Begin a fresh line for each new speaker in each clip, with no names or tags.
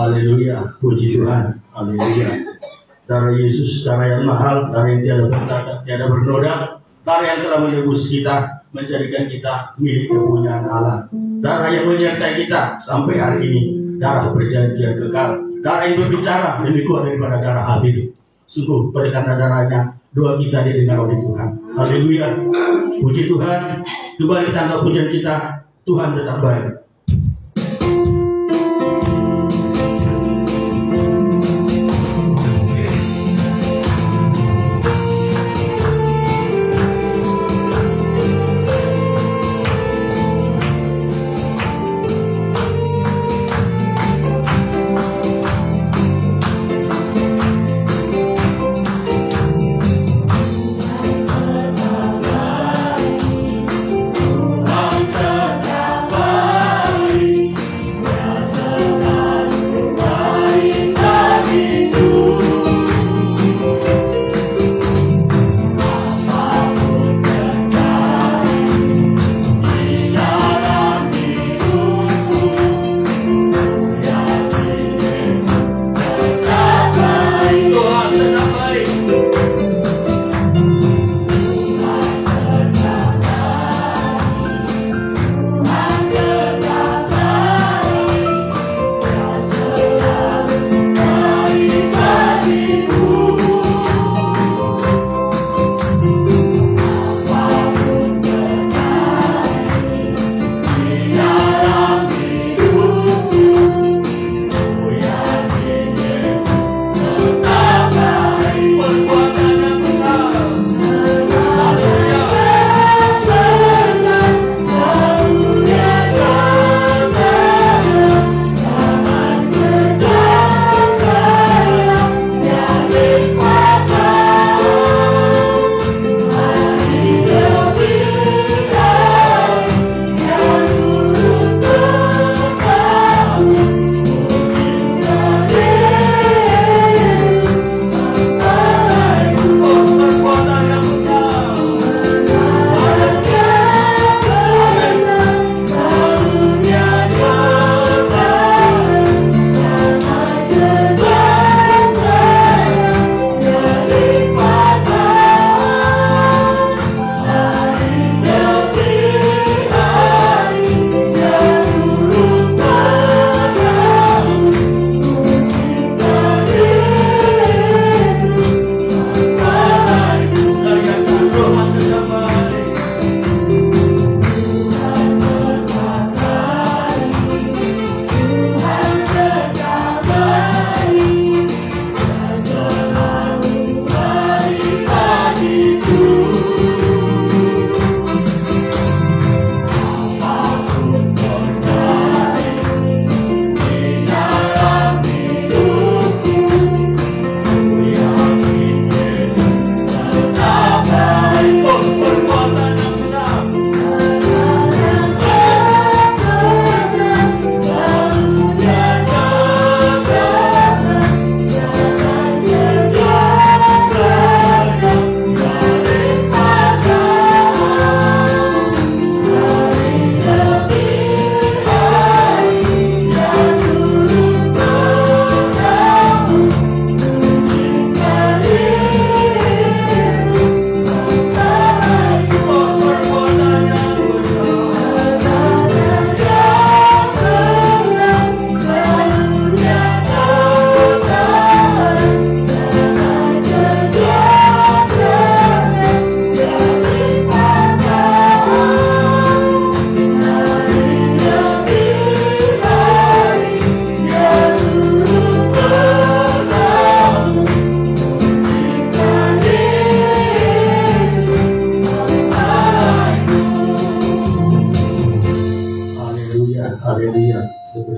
Haleluya, puji Tuhan. Haleluya. Darah Yesus, darah yang mahal, darah yang tiada bercacat, tiada bernoda, darah yang telah menebus kita, menjadikan kita milik kepunyaan Allah. Darah yang menyertai kita sampai hari ini, darah perjanjian kekal, darah yang berbicara lebih kuat daripada darah Habil. Sungguh oleh karena darahnya, doa kita didengar oleh Tuhan. Haleluya, puji Tuhan. Kembali tangga pujian kita, Tuhan tetap baik.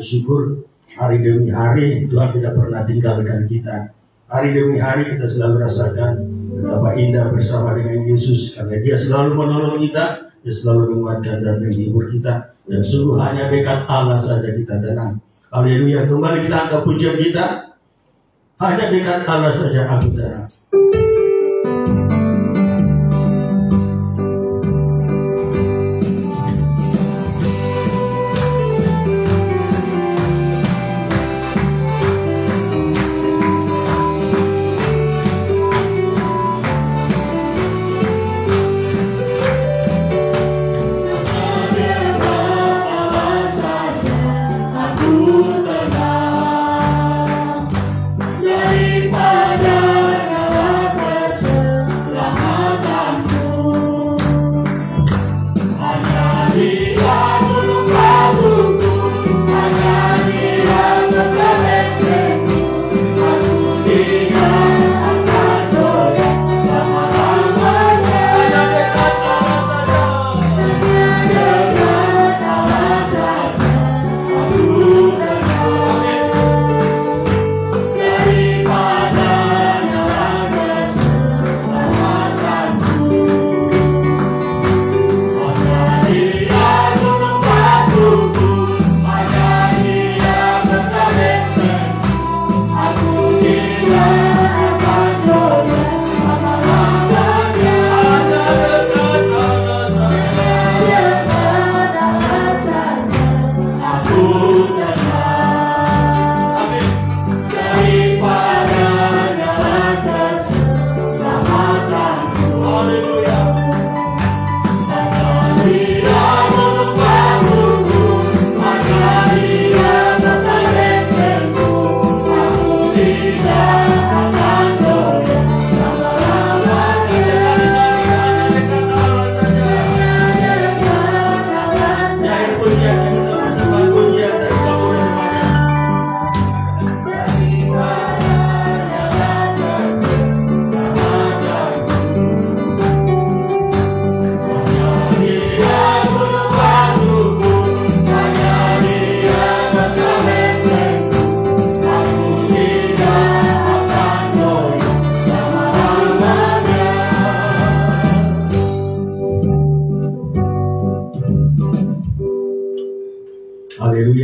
bersyukur hari demi hari Tuhan tidak pernah tinggalkan kita. Hari demi hari kita selalu rasakan betapa indah bersama dengan Yesus, karena Dia selalu menolong kita, Dia selalu menguatkan dan menghibur kita, dan sungguh hanya dekat Allah saja kita tenang. Haleluya. Kembali kita angkat pujian kita, hanya dekat Allah saja aku tenang.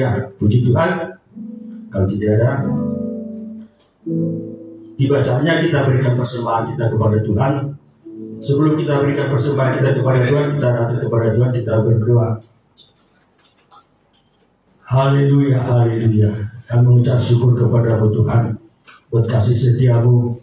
Haleluya, puji Tuhan. Kalau tidak ada, tiba saatnya kita berikan persembahan kita kepada Tuhan. Sebelum kita berikan persembahan kita kepada Tuhan, kita datang kepada Tuhan, kita berdoa. Haleluya, haleluya. Kami mengucap syukur kepadamu Tuhan, buat kasih setiamu,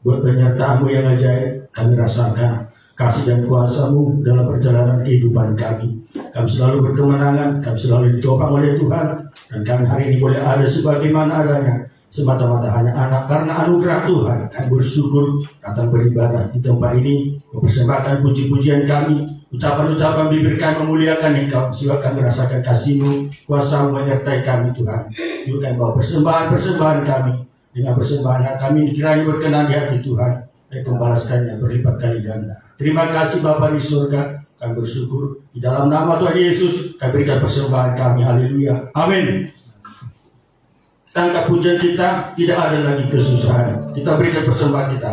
buat penyertaanmu yang ajaib. Kami rasakan kasih dan kuasa-Mu dalam perjalanan kehidupan kami. Kami selalu berkemenangan, kami selalu ditopang oleh Tuhan, dan kami hari ini boleh ada sebagaimana adanya, semata-mata hanya anak karena anugerah Tuhan. Kami bersyukur datang beribadah di tempat ini, mempersembahkan puji-pujian kami, ucapan-ucapan bibir kami memuliakan Engkau, sebab kami merasakan kasih-Mu, kuasa-Mu menyertai kami Tuhan. Juga bahwa persembahan-persembahan kami, dengan persembahan kami kiranya berkenan di hati Tuhan, dan membalaskannya berlipat kali ganda. Terima kasih Bapa di surga, kami bersyukur di dalam nama Tuhan Yesus. Kami berikan persembahan kami, haleluya, amin. Tangkap pujian kita, tidak ada lagi kesusahan. Kita berikan persembahan kita.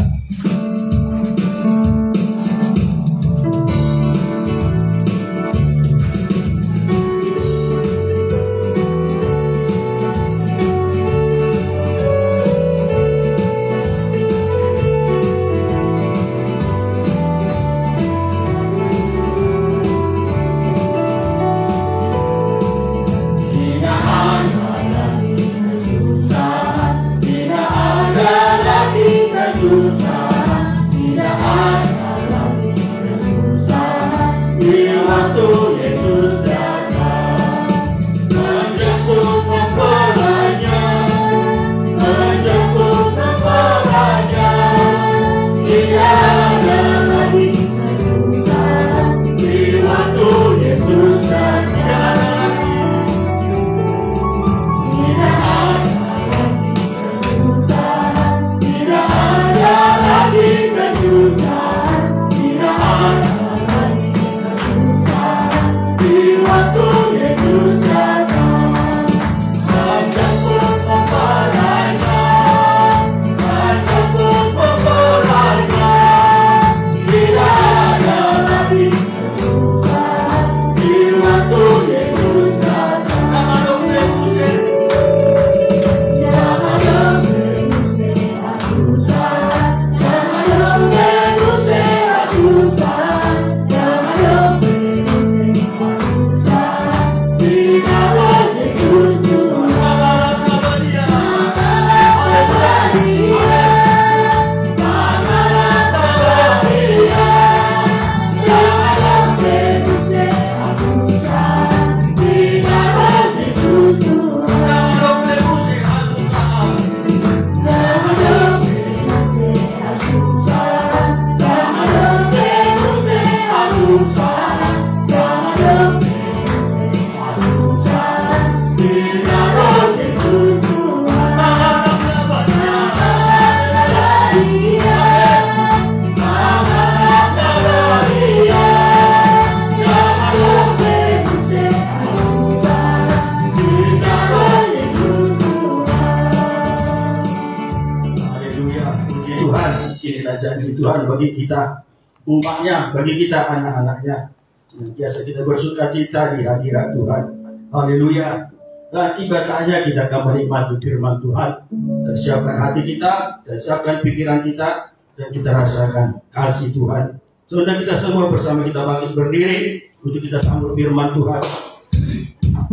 Tuhan bagi kita umatnya, bagi kita anak-anaknya. Senantiasa kita bersuka cita di hadirat Tuhan. Haleluya. Dan tiba saatnya kita akan menikmati firman Tuhan. Dan siapkan hati kita, dan siapkan pikiran kita, dan kita rasakan kasih Tuhan. Saudara kita semua bersama kita bangkit berdiri untuk kita sambut firman Tuhan.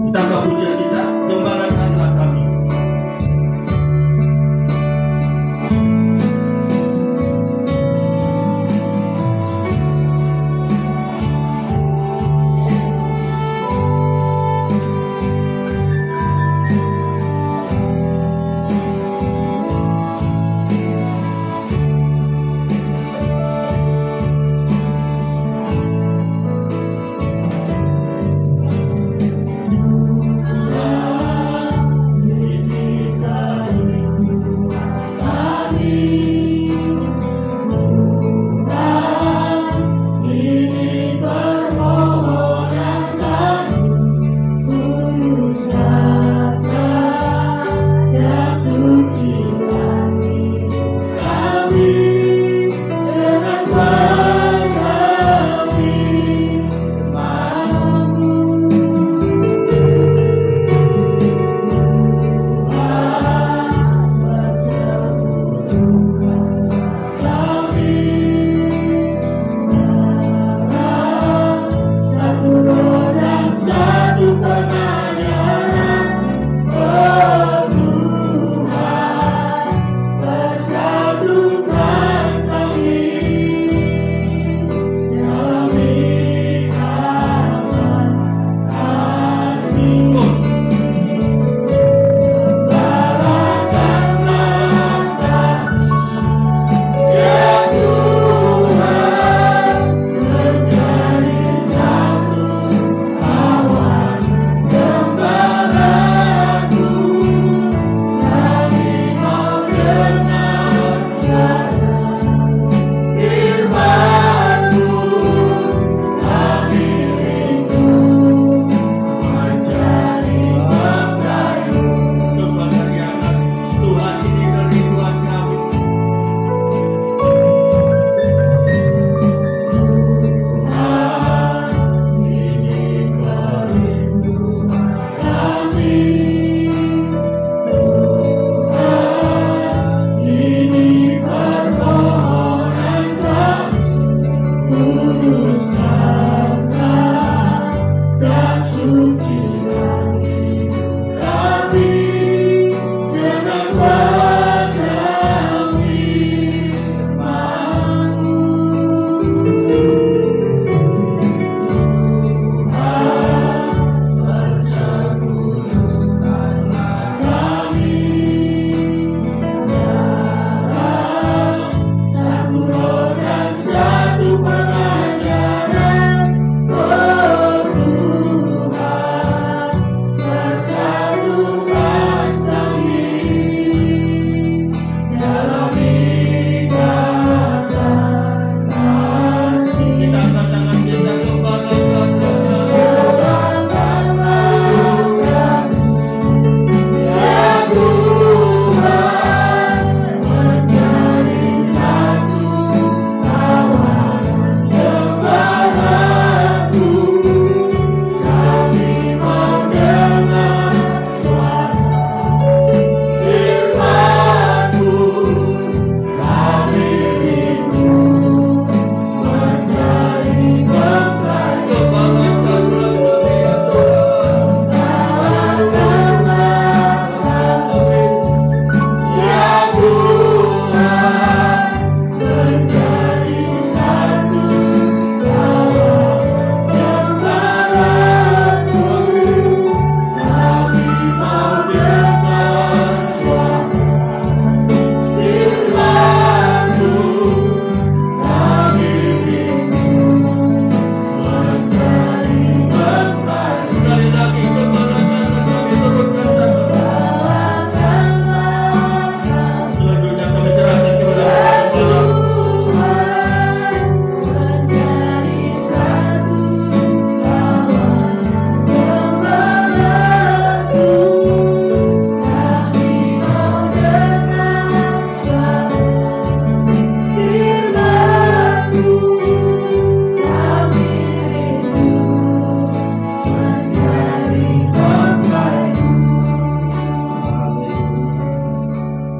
Kita angkat pujian kita, gembalakanlah kami.
Oh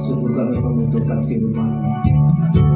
Sungguh kami membutuhkan firman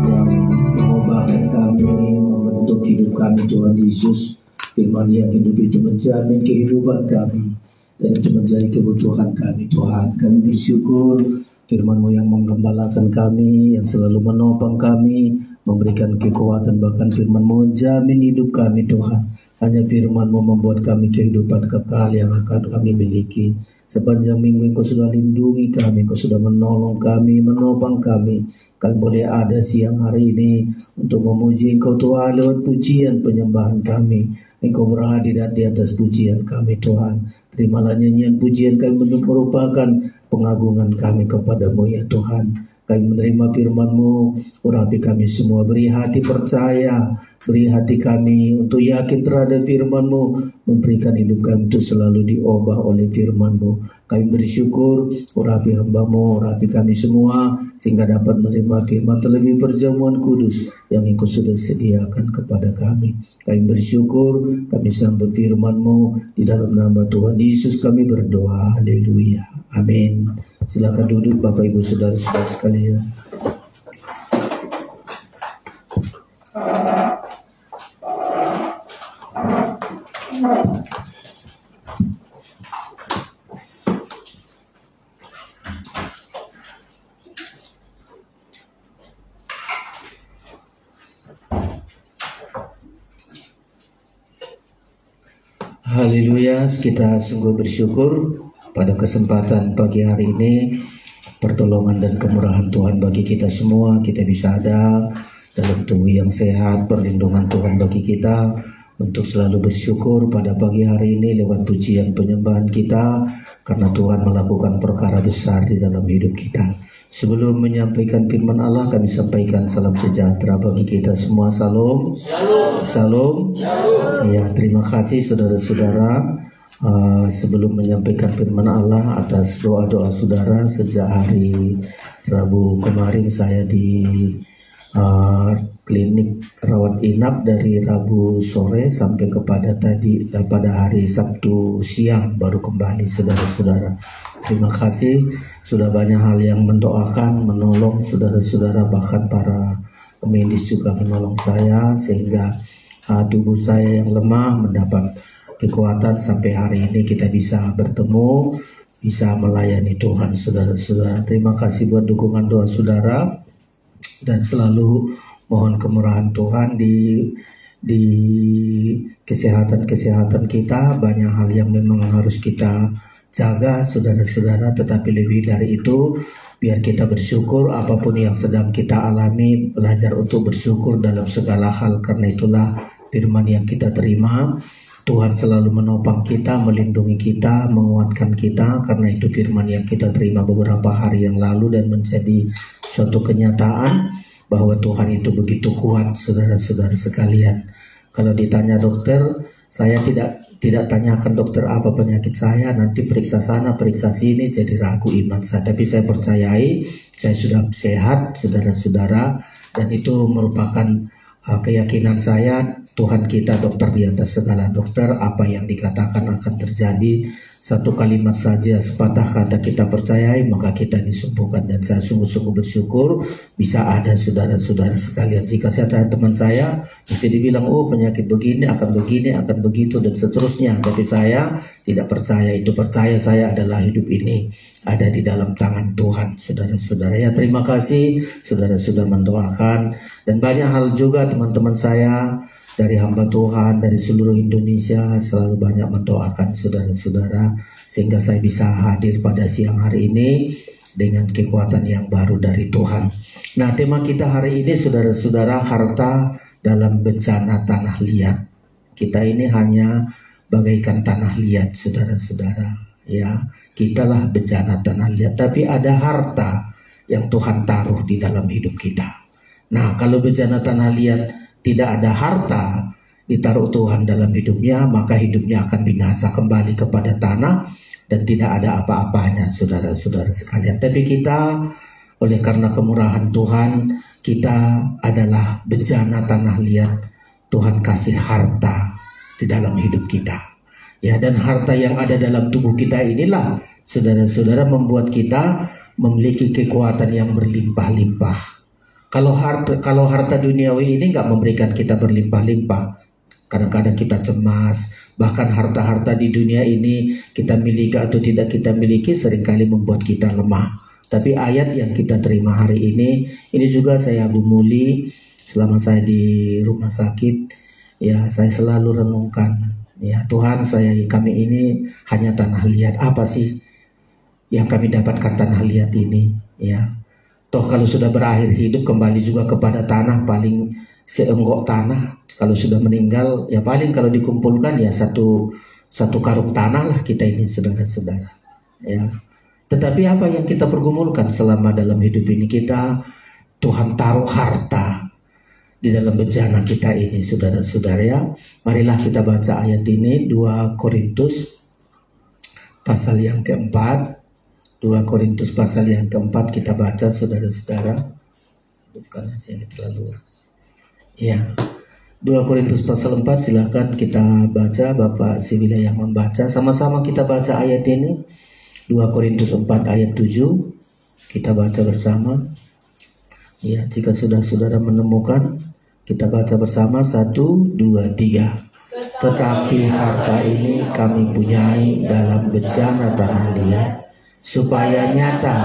yang mengubahkan kami, membentuk hidup kami Tuhan Yesus. Firman yang hidup itu menjamin kehidupan kami, dan itu menjadi kebutuhan kami Tuhan. Kami bersyukur firman-Mu yang menggembalakan kami, yang selalu menopang kami, memberikan kekuatan. Bahkan firman-Mu menjamin hidup kami Tuhan. Hanya firman-Mu membuat kami kehidupan kekal yang akan kami miliki. Sepanjang minggu Engkau sudah lindungi kami, Engkau sudah menolong kami, menopang kami. Kami boleh ada siang hari ini untuk memuji Engkau Tuhan lewat pujian penyembahan kami. Engkau berhadir di atas pujian kami Tuhan. Terimalah nyanyian pujian kami merupakan pengagungan kami kepadamu ya Tuhan. Kami menerima firman-Mu, urapi kami semua, beri hati percaya, beri hati kami untuk yakin terhadap firman-Mu, memberikan hidup kami itu selalu diubah oleh firman-Mu. Kami bersyukur, urapi hamba-Mu, urapi kami semua, sehingga dapat menerima firman terlebih perjamuan kudus yang Engkau sudah sediakan kepada kami. Kami bersyukur, kami sambut firman-Mu, di dalam nama Tuhan Yesus kami berdoa, haleluya, amin. Silakan duduk Bapak Ibu Saudara-saudara sekalian. Haleluya, kita sungguh bersyukur pada kesempatan pagi hari ini, pertolongan dan kemurahan Tuhan bagi kita semua. Kita bisa ada dalam tubuh yang sehat, perlindungan Tuhan bagi kita untuk selalu bersyukur pada pagi hari ini lewat pujian penyembahan kita, karena Tuhan melakukan perkara besar di dalam hidup kita. Sebelum menyampaikan firman Allah, kami sampaikan salam sejahtera bagi kita semua. Salam. Salam. Ya, terima kasih saudara-saudara. Sebelum menyampaikan firman Allah, atas doa-doa saudara sejak hari Rabu kemarin saya di klinik rawat inap dari Rabu sore sampai pada hari Sabtu siang baru kembali saudara-saudara. Terima kasih, sudah banyak hal yang mendoakan, menolong saudara-saudara, bahkan para medis juga menolong saya sehingga tubuh saya yang lemah mendapat kekuatan sampai hari ini kita bisa bertemu, bisa melayani Tuhan saudara-saudara. Terima kasih buat dukungan doa saudara, dan selalu mohon kemurahan Tuhan di kesehatan kita. Banyak hal yang memang harus kita jaga saudara-saudara, tetapi lebih dari itu biar kita bersyukur apapun yang sedang kita alami, belajar untuk bersyukur dalam segala hal. Karena itulah firman yang kita terima, Tuhan selalu menopang kita, melindungi kita, menguatkan kita. Karena itu firman yang kita terima beberapa hari yang lalu dan menjadi suatu kenyataan bahwa Tuhan itu begitu kuat saudara-saudara sekalian. Kalau ditanya dokter, saya tidak tanyakan dokter apa penyakit saya, nanti periksa sana periksa sini jadi ragu iman saya. Tapi saya percayai saya sudah sehat saudara-saudara, dan itu merupakan keyakinan saya. Tuhan kita dokter di atas segala dokter. Apa yang dikatakan akan terjadi, satu kalimat saja, sepatah kata kita percayai, maka kita disembuhkan. Dan saya sungguh-sungguh bersyukur bisa ada saudara-saudara sekalian. Jika saya tanya teman saya, mesti dibilang oh penyakit begini, akan begitu dan seterusnya. Tapi saya tidak percaya itu. Percaya saya adalah hidup ini ada di dalam tangan Tuhan saudara-saudara. Ya, terima kasih saudara sudah mendoakan, dan banyak hal juga teman-teman saya dari hamba Tuhan dari seluruh Indonesia selalu banyak mendoakan saudara-saudara, sehingga saya bisa hadir pada siang hari ini dengan kekuatan yang baru dari Tuhan. Nah, tema kita hari ini saudara-saudara, harta dalam bencana tanah liat. Kita ini hanya bagaikan tanah liat saudara-saudara, ya, kitalah bencana tanah liat, tapi ada harta yang Tuhan taruh di dalam hidup kita. Nah, kalau bencana tanah liat tidak ada harta ditaruh Tuhan dalam hidupnya, maka hidupnya akan binasa kembali kepada tanah dan tidak ada apa-apanya saudara-saudara sekalian. Tapi kita oleh karena kemurahan Tuhan, kita adalah bencana tanah liat. Tuhan kasih harta di dalam hidup kita. Ya, dan harta yang ada dalam tubuh kita inilah Saudara-saudara, membuat kita memiliki kekuatan yang berlimpah-limpah. Kalau harta duniawi ini nggak memberikan kita berlimpah-limpah, kadang-kadang kita cemas. Bahkan harta-harta di dunia ini kita miliki atau tidak kita miliki seringkali membuat kita lemah. Tapi ayat yang kita terima hari ini juga saya gumuli selama saya di rumah sakit. Ya, saya selalu renungkan, ya Tuhan, kami ini hanya tanah liat. Apa sih yang kami dapatkan tanah liat ini? Ya, toh kalau sudah berakhir hidup kembali juga kepada tanah, paling seenggok tanah. Kalau sudah meninggal ya paling kalau dikumpulkan ya satu karung tanah lah kita ini, saudara-saudara. Ya. Tetapi apa yang kita pergumulkan selama dalam hidup ini? Tuhan taruh harta di dalam bejana kita ini, saudara-saudara ya. Marilah kita baca ayat ini, 2 Korintus pasal yang keempat. 2 Korintus pasal yang keempat kita baca, saudara-saudara. Bukan ini terlalu. Ya. 2 Korintus pasal 4, silakan kita baca, Bapak Siwila yang membaca. Sama-sama kita baca ayat ini. 2 Korintus 4 ayat 7. Kita baca bersama. Ya, jika sudah saudara menemukan, kita baca bersama 1, 2, 3. Tetapi harta ini kami punyai dalam bejana tanah liat, supaya nyata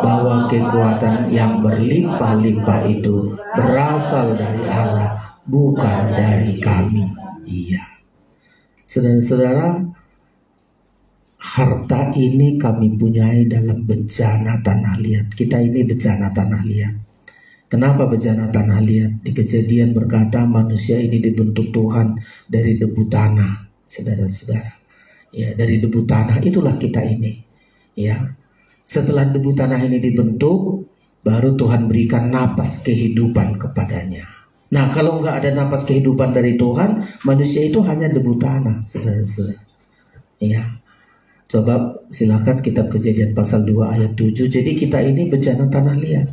bahwa kekuatan yang berlimpah-limpah itu berasal dari Allah, bukan dari kami. Iya, saudara-saudara, harta ini kami punyai dalam bejana tanah liat. Kita ini bejana tanah liat. Kenapa bejana tanah liat? Di Kejadian berkata manusia ini dibentuk Tuhan dari debu tanah, saudara-saudara. Ya, dari debu tanah itulah kita ini. Ya, setelah debu tanah ini dibentuk, baru Tuhan berikan napas kehidupan kepadanya. Nah, kalau nggak ada napas kehidupan dari Tuhan, manusia itu hanya debu tanah, saudara-saudara. Ya, coba silakan kitab Kejadian pasal 2 ayat 7. Jadi kita ini bejana tanah liat.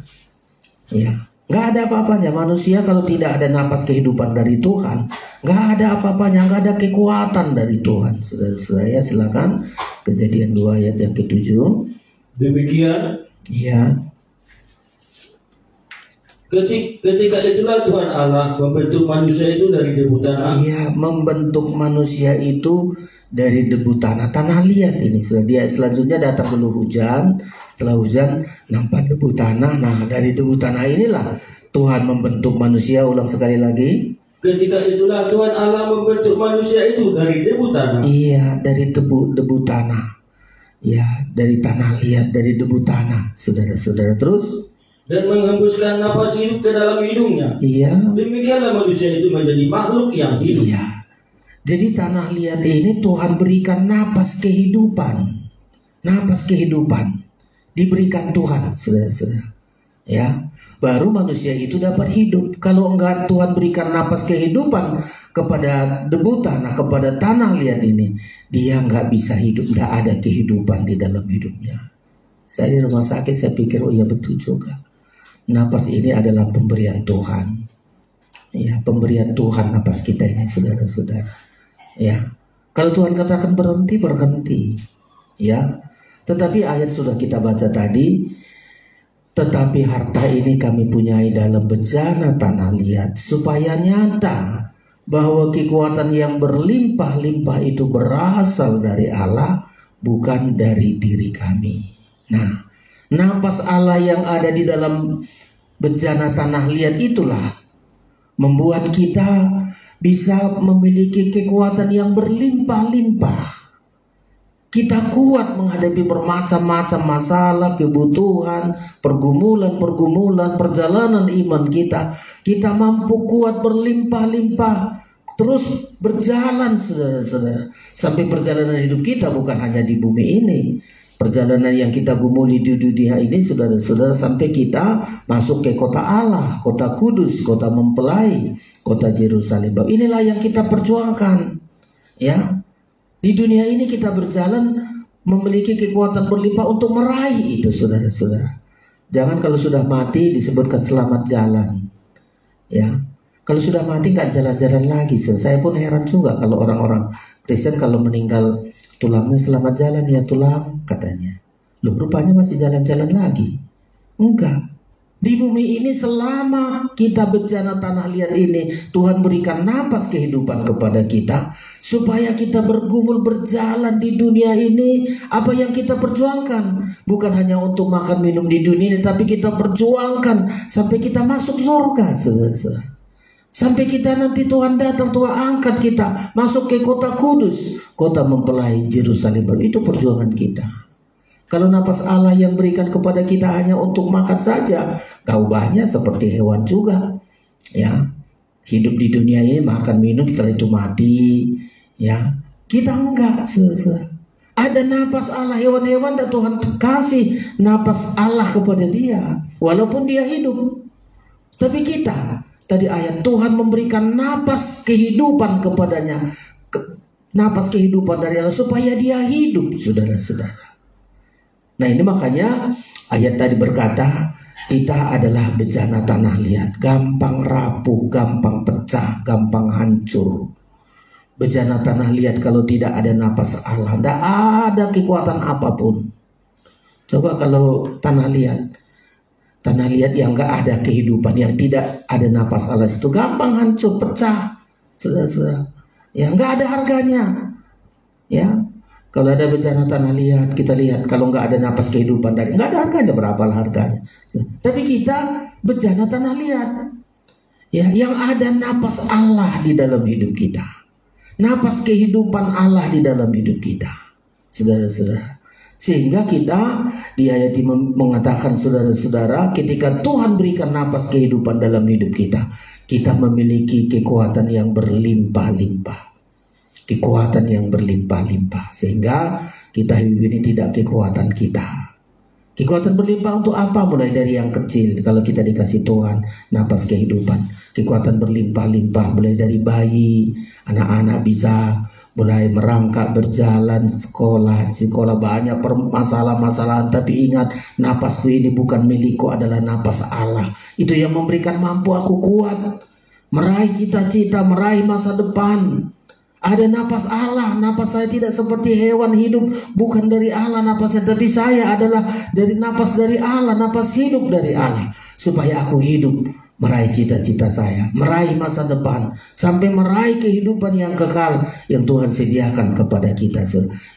Ya, nggak ada apa-apanya manusia kalau tidak ada napas kehidupan dari Tuhan. Nggak ada apa-apanya, nggak ada kekuatan dari Tuhan. Saudara-saudara ya, silakan Kejadian 2 ayat yang ke-7.
Demikian.
Ya.
Ketika itulah Tuhan Allah membentuk manusia itu dari debu tanah.
Iya, membentuk manusia itu dari debu tanah, tanah liat ini. Dia selanjutnya datang dulu hujan. Setelah hujan nampak debu tanah. Nah, dari debu tanah inilah Tuhan membentuk manusia. Ulang sekali lagi.
Ketika itulah Tuhan Allah membentuk manusia itu dari debu tanah.
Iya, dari debu tanah. Ya, dari tanah liat, dari debu tanah, saudara-saudara. Terus
dan menghembuskan napas hidup ke dalam hidungnya.
Iya.
Demikianlah manusia itu menjadi makhluk yang hidup.
Iya. Jadi tanah liat ini Tuhan berikan napas kehidupan. Napas kehidupan diberikan Tuhan, saudara-saudara. Ya, baru manusia itu dapat hidup. Kalau enggak Tuhan berikan napas kehidupan kepada debu tanah, kepada tanah liat ini, dia enggak bisa hidup, enggak ada kehidupan di dalam hidupnya. Saya di rumah sakit saya pikir, oh iya betul juga. Napas ini adalah pemberian Tuhan. Ya, pemberian Tuhan napas kita ini, saudara-saudara. Ya, kalau Tuhan katakan berhenti, berhenti. Ya, tetapi ayat sudah kita baca tadi. Tetapi harta ini kami punyai dalam bejana tanah liat, supaya nyata bahwa kekuatan yang berlimpah-limpah itu berasal dari Allah, bukan dari diri kami. Nah, napas Allah yang ada di dalam bejana tanah liat itulah membuat kita bisa memiliki kekuatan yang berlimpah-limpah. Kita kuat menghadapi bermacam-macam masalah, kebutuhan, pergumulan, perjalanan iman kita. Kita mampu kuat berlimpah-limpah, terus berjalan, saudara-saudara. Sampai perjalanan hidup kita bukan hanya di bumi ini. Perjalanan yang kita gumuli di dunia ini, saudara-saudara, sampai kita masuk ke kota Allah, kota kudus, kota mempelai, kota Yerusalem. Inilah yang kita perjuangkan. Ya. Di dunia ini kita berjalan memiliki kekuatan berlimpah untuk meraih itu, saudara-saudara. Jangan kalau sudah mati disebutkan selamat jalan. Ya, kalau sudah mati nggak jalan-jalan lagi. Saya pun heran juga kalau orang-orang Kristen kalau meninggal Tulangnya selamat jalan ya tulang, katanya. Loh, rupanya masih jalan-jalan lagi. Enggak. Di bumi ini selama kita bencana tanah liat ini, Tuhan berikan napas kehidupan kepada kita, supaya kita bergumul berjalan di dunia ini. Apa yang kita perjuangkan bukan hanya untuk makan minum di dunia ini, tapi kita perjuangkan sampai kita masuk surga. Sampai kita nanti Tuhan datang, Tuhan angkat kita masuk ke kota kudus, kota mempelai Yerusalem baru. Itu perjuangan kita. Kalau napas Allah yang berikan kepada kita hanya untuk makan saja, ubahnya seperti hewan juga, ya. Hidup di dunia ini makan minum setelah itu mati, ya. Kita enggak. Ada napas Allah. Hewan-hewan dan Tuhan kasih napas Allah kepada dia, walaupun dia hidup. Tapi kita, tadi ayat, Tuhan memberikan napas kehidupan kepadanya, napas kehidupan dari Allah supaya dia hidup, saudara-saudara. Nah, ini makanya ayat tadi berkata kita adalah bejana tanah liat, gampang rapuh, gampang pecah, gampang hancur. Bejana tanah liat kalau tidak ada napas Allah, tidak ada kekuatan apapun. Coba kalau tanah liat yang nggak ada kehidupan, yang tidak ada napas Allah, itu gampang hancur, pecah, saudara-saudara. Ya, nggak ada harganya, ya. Kalau ada bencana tanah liat, kita lihat kalau nggak ada napas kehidupan dari, nggak ada harganya, berapa harganya. Tapi kita bencana tanah liat, ya, yang ada napas Allah di dalam hidup kita, napas kehidupan Allah di dalam hidup kita, saudara-saudara. Sehingga kita di ayat ini mengatakan, saudara-saudara, ketika Tuhan berikan napas kehidupan dalam hidup kita, kita memiliki kekuatan yang berlimpah-limpah. Kekuatan yang berlimpah-limpah, sehingga kita hidup ini tidak kekuatan kita. Kekuatan berlimpah untuk apa? Mulai dari yang kecil, kalau kita dikasih Tuhan napas kehidupan, kekuatan berlimpah-limpah mulai dari bayi, anak-anak bisa mulai merangkak, berjalan, sekolah banyak masalah-masalahan, tapi ingat, napasku ini bukan milikku, adalah napas Allah. Itu yang memberikan mampu aku kuat meraih cita-cita, meraih masa depan. Ada napas Allah. Napas saya tidak seperti hewan hidup, bukan dari Allah napasnya, tapi saya adalah dari napas dari Allah, napas hidup dari Allah, supaya aku hidup meraih cita-cita saya, meraih masa depan, sampai meraih kehidupan yang kekal yang Tuhan sediakan kepada kita.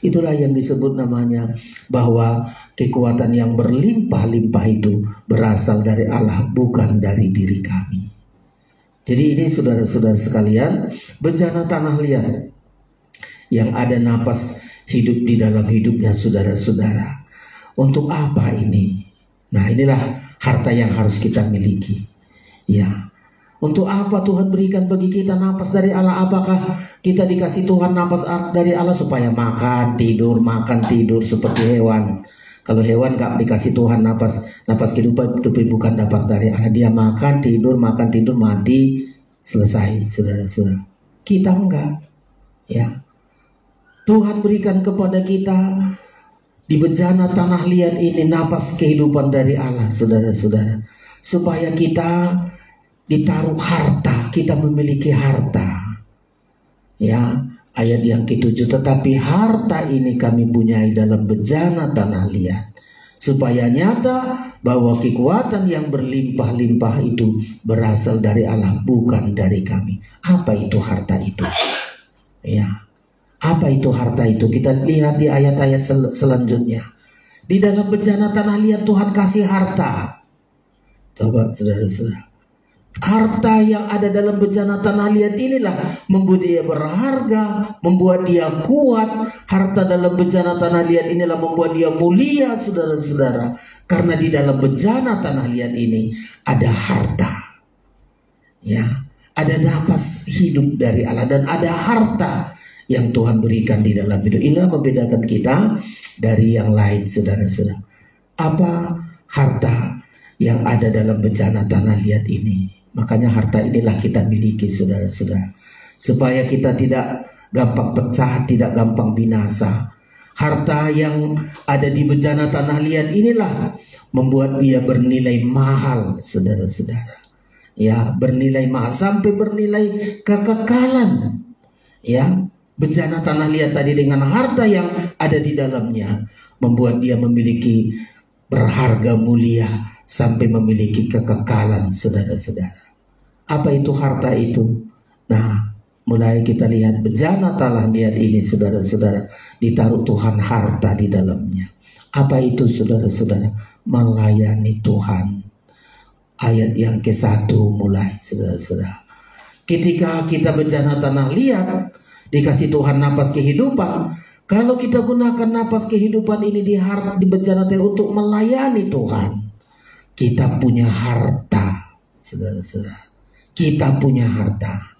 Itulah yang disebut namanya bahwa kekuatan yang berlimpah-limpah itu berasal dari Allah, bukan dari diri kami. Jadi ini saudara-saudara sekalian, bencana tanah liat yang ada napas hidup di dalam hidupnya saudara-saudara. Untuk apa ini? Nah, inilah harta yang harus kita miliki. Ya, untuk apa Tuhan berikan bagi kita napas dari Allah? Apakah kita dikasih Tuhan napas dari Allah supaya makan tidur seperti hewan? Kalau hewan gak dikasih Tuhan napas kehidupan, tapi bukan dapat dari Allah. Dia makan tidur, mati, selesai, saudara-saudara. Kita enggak, ya. Tuhan berikan kepada kita di bencana tanah liat ini napas kehidupan dari Allah, saudara-saudara, supaya kita ditaruh harta, kita memiliki harta, ya. Ayat yang ke-7, tetapi harta ini kami punyai dalam bencana tanah liat, supaya nyata bahwa kekuatan yang berlimpah-limpah itu berasal dari Allah, bukan dari kami. Apa itu harta itu? Ya, apa itu harta itu? Kita lihat di ayat-ayat selanjutnya. Di dalam bencana tanah liat Tuhan kasih harta. Coba saudara-saudara, harta yang ada dalam bencana tanah liat inilah membuat dia berharga, membuat dia kuat. Harta dalam bencana tanah liat inilah membuat dia mulia, saudara-saudara. Karena di dalam bencana tanah liat ini ada harta, ya, ada napas hidup dari Allah, dan ada harta yang Tuhan berikan di dalam hidup. Inilah membedakan kita dari yang lain, saudara-saudara. Apa harta yang ada dalam bencana tanah liat ini? Makanya harta inilah kita miliki, saudara-saudara, supaya kita tidak gampang pecah, tidak gampang binasa. Harta yang ada di bencana tanah liat inilah membuat dia bernilai mahal, saudara-saudara. Ya, bernilai mahal sampai bernilai kekekalan. Ya, Bejana tanah liat tadi dengan harta yang ada di dalamnya membuat dia memiliki berharga mulia sampai memiliki kekekalan, saudara-saudara. Apa itu harta itu? Nah, mulai kita lihat bejana tanah liat ini, saudara-saudara, ditaruh Tuhan harta di dalamnya. Apa itu, saudara-saudara? Melayani Tuhan. Ayat yang ke-1 mulai, saudara-saudara. Ketika kita bejana tanah liat, dikasih Tuhan napas kehidupan. Kalau kita gunakan napas kehidupan ini di bejana tanah untuk melayani Tuhan, kita punya harta, saudara-saudara. Kita punya harta.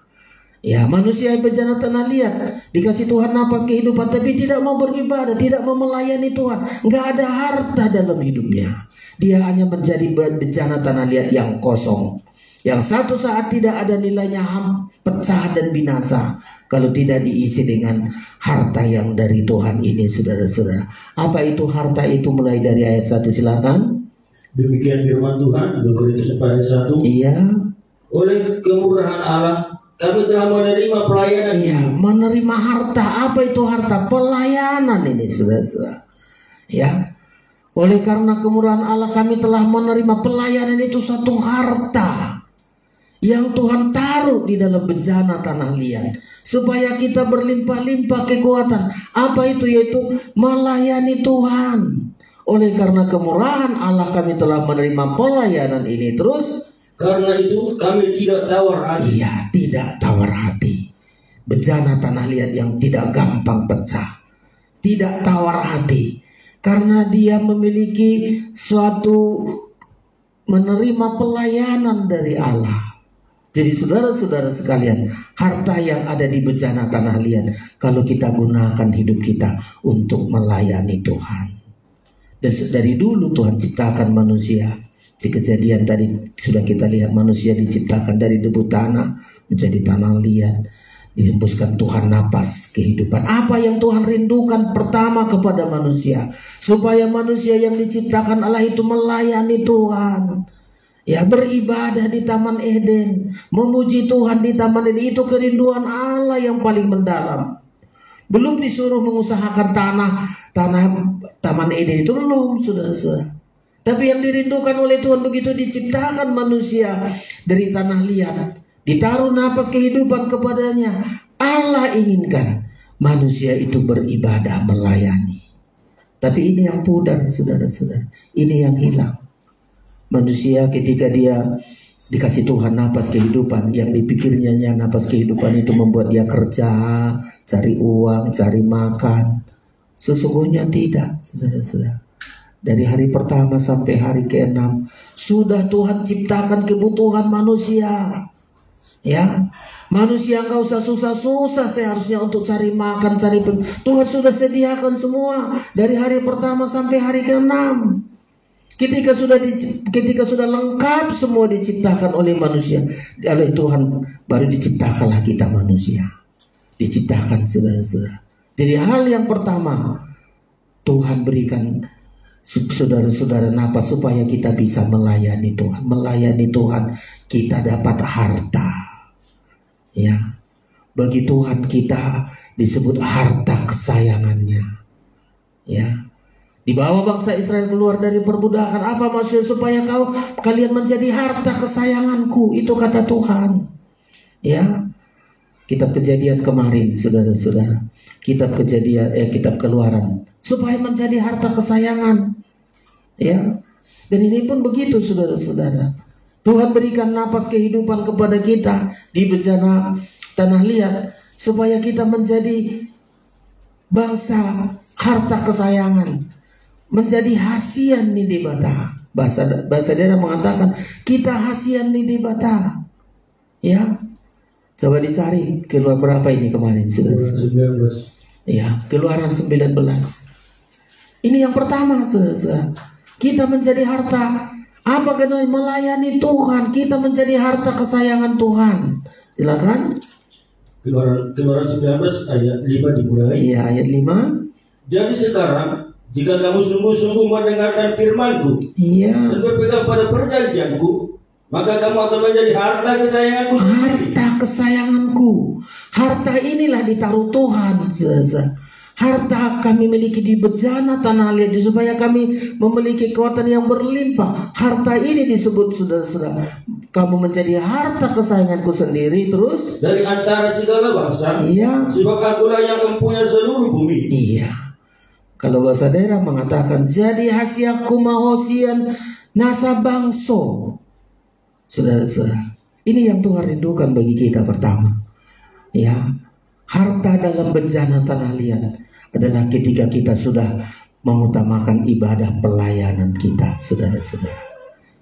Ya, manusia bejana tanah liat dikasih Tuhan napas kehidupan, tapi tidak mau beribadah, tidak mau melayani Tuhan, nggak ada harta dalam hidupnya. Dia hanya menjadi bejana tanah liat yang kosong, yang satu saat tidak ada nilainya, pecah dan binasa kalau tidak diisi dengan harta yang dari Tuhan ini, saudara-saudara. Apa itu harta itu? Mulai dari ayat 1, silakan.
Demikian firman Tuhan, 2 Korintus 4 ayat 1.
Iya.
Oleh kemurahan Allah kami telah menerima pelayanan.
Iya, menerima harta. Apa itu harta? Pelayanan ini, saudara-saudara. Ya. Oleh karena kemurahan Allah kami telah menerima pelayanan, itu satu harta yang Tuhan taruh di dalam bejana tanah liat supaya kita berlimpah-limpah kekuatan. Apa itu? Yaitu melayani Tuhan. Oleh karena kemurahan Allah kami telah menerima pelayanan ini. Terus,
karena itu kami tidak tawar hati.
Iya, tidak tawar hati. Bejana tanah liat yang tidak gampang pecah, tidak tawar hati, karena dia memiliki suatu menerima pelayanan dari Allah. Jadi saudara-saudara sekalian, harta yang ada di bejana tanah liat, kalau kita gunakan hidup kita untuk melayani Tuhan. Dan dari dulu Tuhan ciptakan manusia. Di Kejadian tadi sudah kita lihat manusia diciptakan dari debu tanah menjadi tanah liat, dihembuskan Tuhan napas kehidupan. Apa yang Tuhan rindukan pertama kepada manusia? Supaya manusia yang diciptakan Allah itu melayani Tuhan. Ya, beribadah di Taman Eden, memuji Tuhan di Taman Eden. Itu kerinduan Allah yang paling mendalam. Belum disuruh mengusahakan Taman Eden itu belum, saudara-saudara. Tapi yang dirindukan oleh Tuhan begitu diciptakan manusia dari tanah liat, ditaruh napas kehidupan kepadanya. Allah inginkan manusia itu beribadah, melayani. Tapi ini yang pudar, saudara-saudara. Ini yang hilang. Manusia ketika dia dikasih Tuhan napas kehidupan, yang dipikirnya napas kehidupan itu membuat dia kerja, cari uang, cari makan. Sesungguhnya tidak, saudara-saudara. Dari hari pertama sampai hari ke-6 sudah Tuhan ciptakan kebutuhan manusia. Ya, manusia nggak usah susah-susah seharusnya untuk cari makan, Tuhan sudah sediakan semua dari hari pertama sampai hari ke-6. Ketika sudah lengkap semua diciptakan oleh manusia, oleh Tuhan, baru diciptakanlah kita manusia. Diciptakan, saudara-saudara. Jadi hal yang pertama Tuhan berikan saudara-saudara napas supaya kita bisa melayani Tuhan. Melayani Tuhan kita dapat harta. Ya, bagi Tuhan kita disebut harta kesayangannya. Ya, dibawa bangsa Israel keluar dari perbudakan. Apa maksudnya? Supaya kalian menjadi harta kesayanganku. Itu kata Tuhan. Ya, kitab Kejadian kemarin, saudara-saudara. Kitab Keluaran. Supaya menjadi harta kesayangan. Ya. Dan ini pun begitu, saudara-saudara. Tuhan berikan napas kehidupan kepada kita di bejana tanah liat supaya kita menjadi bangsa harta kesayangan, menjadi hasian nidibata. Bahasa daerah mengatakan kita hasian nidibata. Ya. Coba dicari keluar berapa ini kemarin, saudara-saudara. Ya, Keluaran 19. Ini yang pertama, saudara. Kita menjadi harta. Apa kenanya? Melayani Tuhan. Kita menjadi harta kesayangan Tuhan. Silakan.
Keluaran 19 ayat 5 dimulai.
Iya, ayat 5.
Jadi sekarang, jika kamu sungguh-sungguh mendengarkan firman-Ku,
iya,
dan berpegang pada perjanjian-Ku, maka kamu akan menjadi harta kesayanganku sendiri.
Harta kesayanganku milikku. Harta inilah ditaruh Tuhan. Harta kami miliki di bejana tanah liat supaya kami memiliki kekuatan yang berlimpah. Harta ini disebut, saudara-saudara, kamu menjadi harta kesayanganku sendiri. Terus
dari antara segala bangsa,
iya,
sebab akulah yang mempunyai seluruh bumi.
Iya. Kalau bahasa daerah mengatakan jadi hasiaku mahosian nasa bangso. Saudara-saudara, ini yang Tuhan rindukan bagi kita pertama. Ya, harta dalam bejana tanah liat adalah ketika kita sudah mengutamakan ibadah pelayanan kita, saudara-saudara.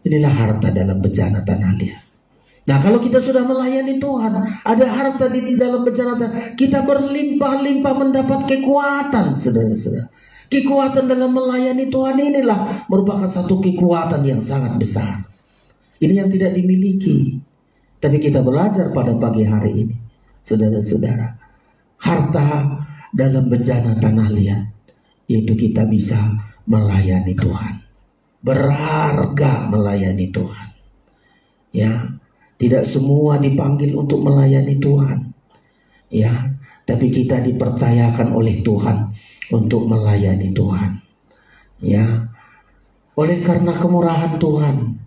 Inilah harta dalam bejana tanah liat. Nah, kalau kita sudah melayani Tuhan, ada harta di dalam bejana tanah, kita berlimpah-limpah mendapat kekuatan, saudara-saudara. Kekuatan dalam melayani Tuhan inilah merupakan satu kekuatan yang sangat besar. Ini yang tidak dimiliki, tapi kita belajar pada pagi hari ini, saudara-saudara. Harta dalam bejana tanah liat, yaitu kita bisa melayani Tuhan. Berharga melayani Tuhan. Ya, tidak semua dipanggil untuk melayani Tuhan. Ya, tapi kita dipercayakan oleh Tuhan untuk melayani Tuhan. Ya, oleh karena kemurahan Tuhan.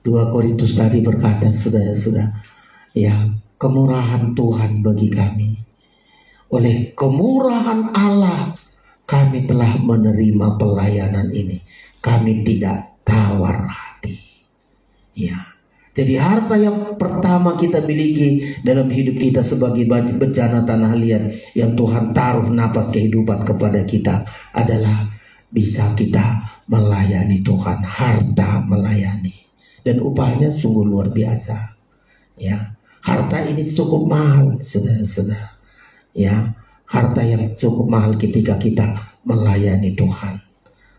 2 Korintus tadi berkata, saudara-saudara, ya, kemurahan Tuhan bagi kami. Oleh kemurahan Allah kami telah menerima pelayanan ini. Kami tidak tawar hati. Ya. Jadi harta yang pertama kita miliki dalam hidup kita sebagai bejana tanah liat yang Tuhan taruh napas kehidupan kepada kita adalah bisa kita melayani Tuhan. Harta melayani. Dan upahnya sungguh luar biasa. Ya. Harta ini cukup mahal, saudara-saudara. Ya, harta yang cukup mahal ketika kita melayani Tuhan.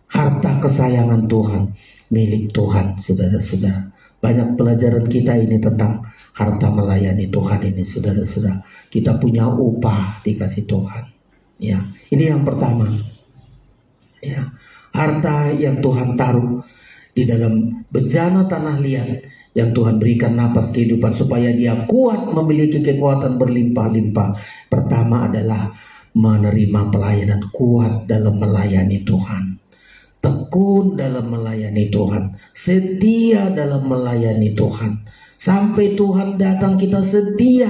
Harta kesayangan Tuhan, milik Tuhan, saudara-saudara. Banyak pelajaran kita ini tentang harta melayani Tuhan ini, saudara-saudara. Kita punya upah dikasih Tuhan. Ya, ini yang pertama. Ya, harta yang Tuhan taruh di dalam bejana tanah liat, yang Tuhan berikan napas kehidupan supaya dia kuat memiliki kekuatan berlimpah-limpah. Pertama adalah menerima pelayanan, kuat dalam melayani Tuhan, tekun dalam melayani Tuhan, setia dalam melayani Tuhan. Sampai Tuhan datang kita setia.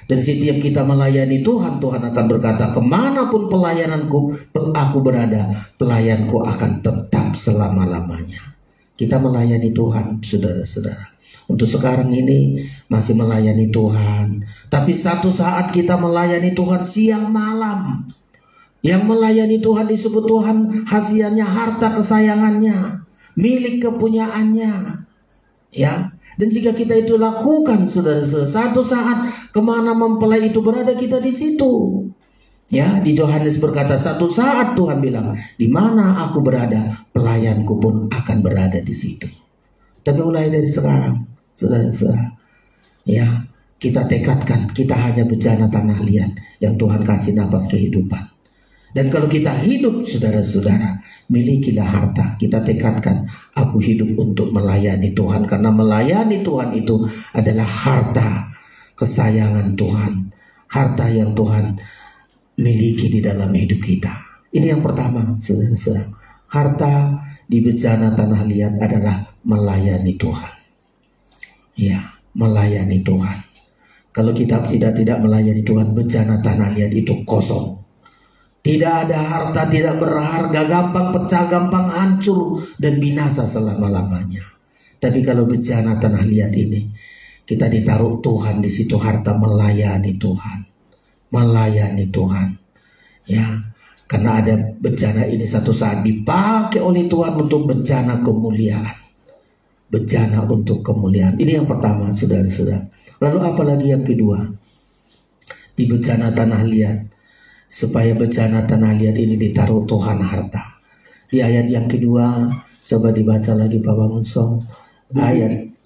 Dan setiap kita melayani Tuhan, Tuhan akan berkata, kemanapun pelayananku aku berada, pelayanku akan tetap selama-lamanya. Kita melayani Tuhan, saudara-saudara. Untuk sekarang ini masih melayani Tuhan. Tapi satu saat kita melayani Tuhan siang malam. Yang melayani Tuhan disebut Tuhan hasilnya harta kesayangannya, milik kepunyaannya. Ya. Dan jika kita itu lakukan, saudara-saudara, satu saat kemana mempelai itu berada, kita di situ. Ya, di Yohanes berkata, satu saat Tuhan bilang, di mana aku berada, pelayanku pun akan berada di situ. Tapi mulai dari sekarang, saudara-saudara, ya, kita tekadkan, kita hanya bejana tanah liat yang Tuhan kasih napas kehidupan. Dan kalau kita hidup, saudara-saudara, milikilah harta. Kita tekadkan, aku hidup untuk melayani Tuhan. Karena melayani Tuhan itu adalah harta kesayangan Tuhan. Harta yang Tuhan miliki di dalam hidup kita. Ini yang pertama, saudara-saudara. Harta di bejana tanah liat adalah melayani Tuhan. Ya, melayani Tuhan. Kalau kita tidak melayani Tuhan, bejana tanah liat itu kosong. Tidak ada harta, tidak berharga, gampang pecah, gampang hancur dan binasa selama-lamanya. Tapi kalau bejana tanah liat ini, kita ditaruh Tuhan di situ, harta melayani Tuhan. Melayani Tuhan. Ya, karena ada bejana ini satu saat dipakai oleh Tuhan untuk bejana kemuliaan. Bejana untuk kemuliaan. Ini yang pertama, saudara-saudara. Lalu apalagi yang kedua? Di bejana tanah liat, supaya bejana tanah liat ini ditaruh Tuhan harta. Di ayat yang kedua, coba dibaca lagi Pak Bangunsong.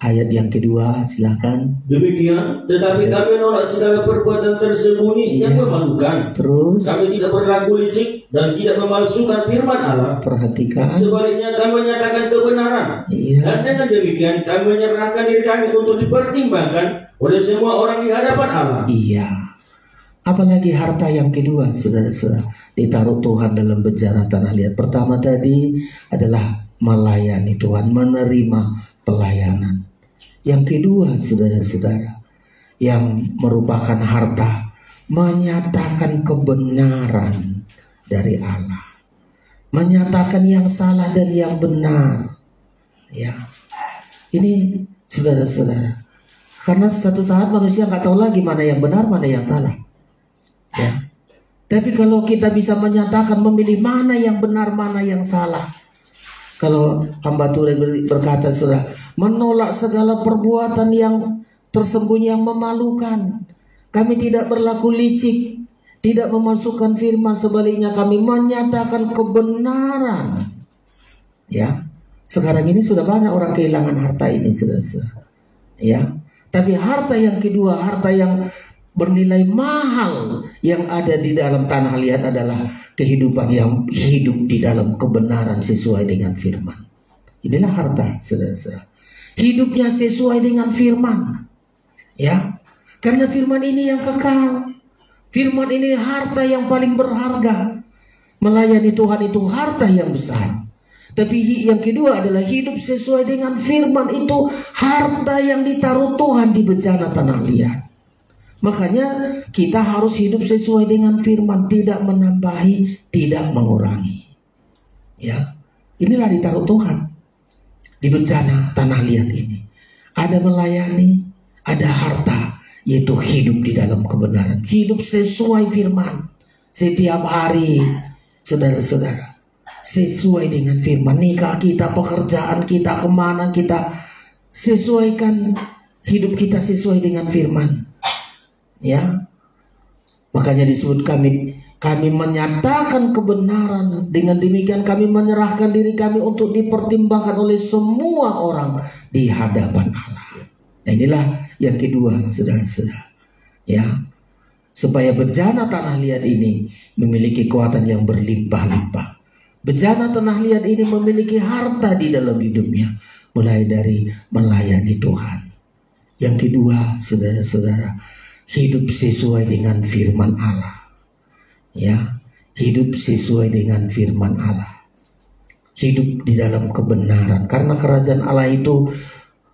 ayat yang kedua, silakan.
Demikian, tetapi kami menolak segala perbuatan tersembunyi yang memalukan.
Terus
Kami tidak berlaku licik dan tidak memalsukan firman Allah.
perhatikan.
Sebaliknya kami menyatakan kebenaran. Dan dengan demikian kami menyerahkan diri kami untuk dipertimbangkan oleh semua orang di hadapan Allah.
Iya. Apalagi harta yang kedua, saudara-saudara, ditaruh Tuhan dalam bejana tanah liat. Pertama tadi adalah melayani Tuhan, menerima pelayanan. Yang kedua, saudara-saudara, yang merupakan harta, menyatakan kebenaran dari Allah, menyatakan yang salah dan yang benar. Ya, ini saudara-saudara, karena satu saat manusia nggak tahu lagi mana yang benar, mana yang salah. Ya, tapi kalau kita bisa menyatakan, memilih mana yang benar, mana yang salah. Kalau hamba Tuhan berkata, saudara, menolak segala perbuatan yang tersembunyi yang memalukan. Kami tidak berlaku licik, tidak memalsukan firman, sebaliknya kami menyatakan kebenaran. Ya, sekarang ini sudah banyak orang kehilangan harta ini, saudara-saudara. Ya, tapi harta yang kedua, harta yang bernilai mahal yang ada di dalam tanah liat adalah kehidupan yang hidup di dalam kebenaran sesuai dengan firman. Inilah harta, saudara-saudara. Hidupnya sesuai dengan firman. Ya, karena firman ini yang kekal. Firman ini harta yang paling berharga. Melayani Tuhan itu harta yang besar. Tapi yang kedua adalah hidup sesuai dengan firman, itu harta yang ditaruh Tuhan di bejana tanah liat. Makanya kita harus hidup sesuai dengan firman, tidak menambahi, tidak mengurangi. Ya, inilah ditaruh Tuhan di bejana tanah liat ini. Ada melayani, ada harta, yaitu hidup di dalam kebenaran, hidup sesuai firman setiap hari, saudara-saudara, sesuai dengan firman. Nikah kita, pekerjaan kita, kemana kita, sesuaikan hidup kita sesuai dengan firman. Ya, makanya disebut kami menyatakan kebenaran. Dengan demikian kami menyerahkan diri kami untuk dipertimbangkan oleh semua orang di hadapan Allah. Nah, inilah yang kedua, saudara-saudara. Ya, supaya bejana tanah liat ini memiliki kekuatan yang berlimpah-limpah. Bejana tanah liat ini memiliki harta di dalam hidupnya, mulai dari melayani Tuhan. Yang kedua, saudara-saudara, hidup sesuai dengan firman Allah. Ya, hidup sesuai dengan firman Allah. Hidup di dalam kebenaran. Karena kerajaan Allah itu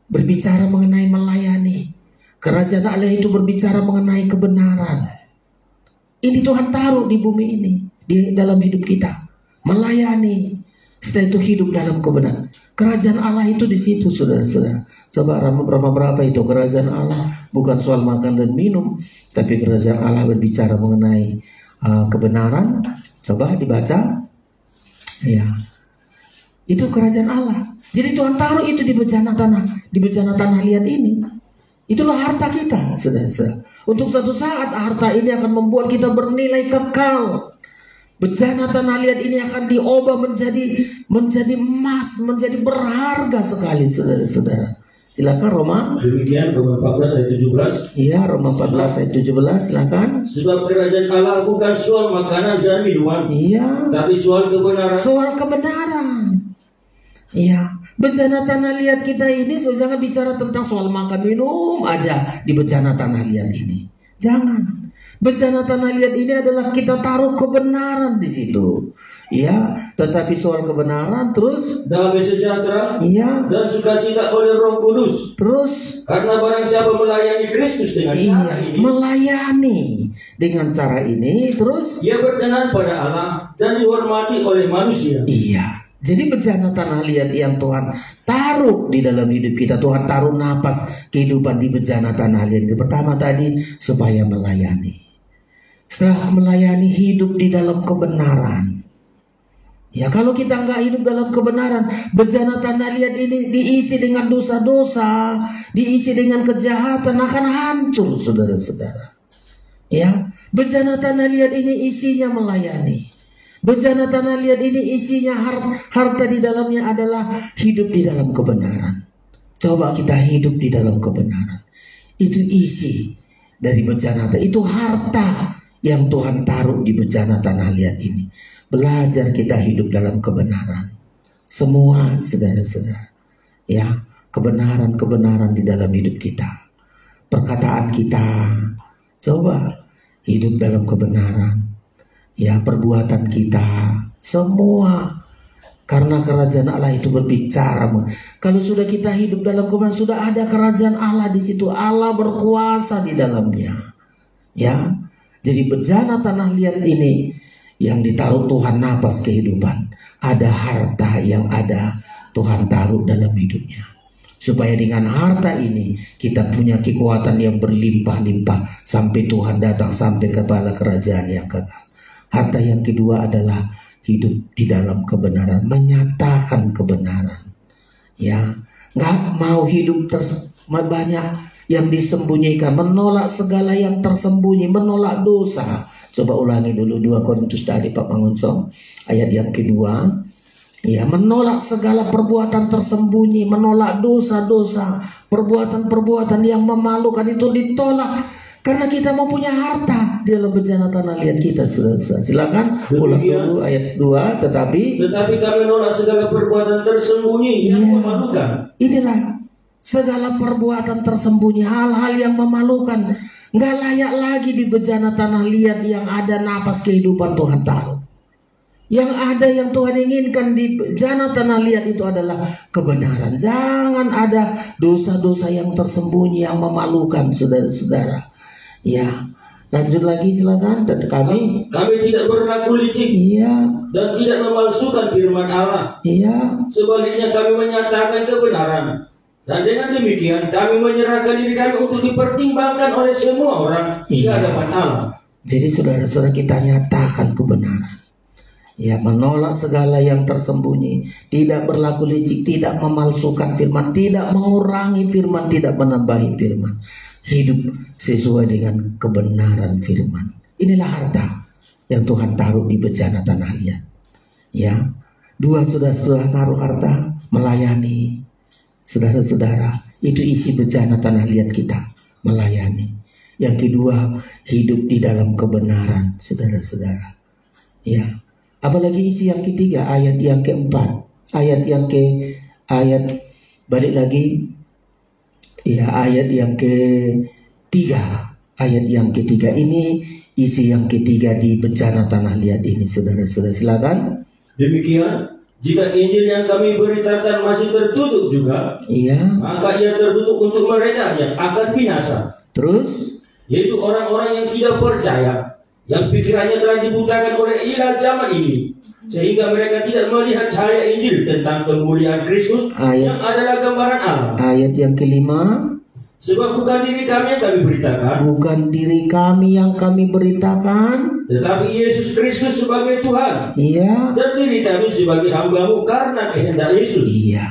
berbicara mengenai melayani. Kerajaan Allah itu berbicara mengenai kebenaran. Ini Tuhan taruh di bumi ini, di dalam hidup kita. Melayani. Setelah itu hidup dalam kebenaran. Kerajaan Allah itu di situ, saudara-saudara. Coba berapa itu kerajaan Allah? Bukan soal makan dan minum, tapi kerajaan Allah berbicara mengenai kebenaran. Coba dibaca. Ya, itu kerajaan Allah. Jadi Tuhan taruh itu di bejana tanah liat ini. Itulah harta kita, saudara-saudara. Untuk suatu saat harta ini akan membuat kita bernilai kekal. Bejana tanah liat ini akan diubah menjadi emas, menjadi berharga sekali, saudara-saudara. Silakan Roma.
Demikian Roma 14 ayat 17.
Iya, Roma 14 ayat 17, silakan.
Sebab kerajaan Allah bukan soal makanan dan minuman.
Iya.
Tapi soal kebenaran.
Soal kebenaran. Iya. Bejana tanah liat kita ini jangan bicara tentang soal makan minum aja di bejana tanah liat ini. Jangan. Bejana tanah liat ini adalah kita taruh kebenaran di situ. Ya, tetapi soal kebenaran terus
damai sejahtera,
iya,
dan sukacita oleh Roh Kudus.
Terus
karena barang siapa melayani Kristus dengan cara ini,
melayani dengan cara ini, terus
ia berkenan pada Allah dan dihormati oleh manusia.
Iya. Jadi bejana tanah liat yang Tuhan taruh di dalam hidup kita, Tuhan taruh napas kehidupan di bejana tanah liat. Pertama tadi supaya melayani. Setelah melayani, hidup di dalam kebenaran. Ya, kalau kita nggak hidup dalam kebenaran, bejana tanah liat ini diisi dengan dosa-dosa, diisi dengan kejahatan, akan hancur, saudara-saudara. Ya, bejana tanah liat ini isinya melayani. Bejana tanah liat ini isinya harta di dalamnya adalah hidup di dalam kebenaran. Coba kita hidup di dalam kebenaran. Itu isi dari bejana. Itu harta yang Tuhan taruh di bejana tanah liat ini. Belajar kita hidup dalam kebenaran. Semua saudara-saudara, ya, kebenaran-kebenaran di dalam hidup kita. Perkataan kita, coba hidup dalam kebenaran. Ya, perbuatan kita, semua. Karena kerajaan Allah itu berbicara. Kalau sudah kita hidup dalam kebenaran, sudah ada kerajaan Allah di situ. Allah berkuasa di dalamnya. Ya, jadi bejana tanah liat ini yang ditaruh Tuhan napas kehidupan. Ada harta yang ada Tuhan taruh dalam hidupnya. Supaya dengan harta ini kita punya kekuatan yang berlimpah-limpah sampai Tuhan datang, sampai kepada kerajaan yang kekal. Harta yang kedua adalah hidup di dalam kebenaran, menyatakan kebenaran. Ya, nggak mau hidup banyak yang disembunyikan, menolak segala yang tersembunyi, menolak dosa. Coba ulangi dulu 2 Korintus tadi Pak Mangunsong, ayat yang kedua. Ya, menolak segala perbuatan tersembunyi, menolak dosa-dosa, perbuatan-perbuatan yang memalukan itu ditolak. Karena kita mau punya harta di dalam bejana tanah liat kita. Silakan ulang dulu ayat 2. Tetapi
kami menolak segala perbuatan tersembunyi yang memalukan.
Inilah segala perbuatan tersembunyi, hal-hal yang memalukan, nggak layak lagi di bejana tanah liat yang ada napas kehidupan Tuhan taruh. Yang ada yang Tuhan inginkan di bejana tanah liat itu adalah kebenaran. Jangan ada dosa-dosa yang tersembunyi yang memalukan, saudara-saudara. Ya, lanjut lagi silakan. Kami
tidak berlaku licik,
iya,
dan tidak memalsukan firman Allah.
Iya.
Sebaliknya kami menyatakan kebenaran. Dan dengan demikian kami menyerahkan diri kami untuk dipertimbangkan oleh semua orang di hadapan Allah.
Jadi saudara-saudara, kita nyatakan kebenaran. Ya, menolak segala yang tersembunyi, tidak berlaku licik, tidak memalsukan firman, tidak mengurangi firman, tidak menambahi firman. Hidup sesuai dengan kebenaran firman. Inilah harta yang Tuhan taruh di bejana tanah liat. Ya, 2 sudah taruh harta, melayani. Saudara-saudara, itu isi bejana tanah liat kita, melayani. Yang kedua, hidup di dalam kebenaran, saudara-saudara. Ya, apalagi isi yang ketiga, ayat yang keempat, balik lagi. Ya, ayat yang ketiga. Ayat yang ketiga ini isi yang ketiga di bejana tanah liat ini, saudara-saudara. Silakan.
Demikian, jika Injil yang kami beritakan masih tertutup juga,
iya,
maka ia tertutup untuk mereka yang akan binasa.
Terus,
yaitu orang-orang yang tidak percaya, yang pikirannya telah dibutakan oleh ilah zaman ini, sehingga mereka tidak melihat cahaya Injil tentang kemuliaan Kristus yang adalah gambaran Allah.
Ayat yang kelima.
Sebab bukan diri kami yang kami beritakan,
bukan diri kami yang kami beritakan,
tetapi Yesus Kristus sebagai Tuhan.
Iya.
Dan diri kami sebagai hamba-Mu karena kehendak Yesus.
Iya.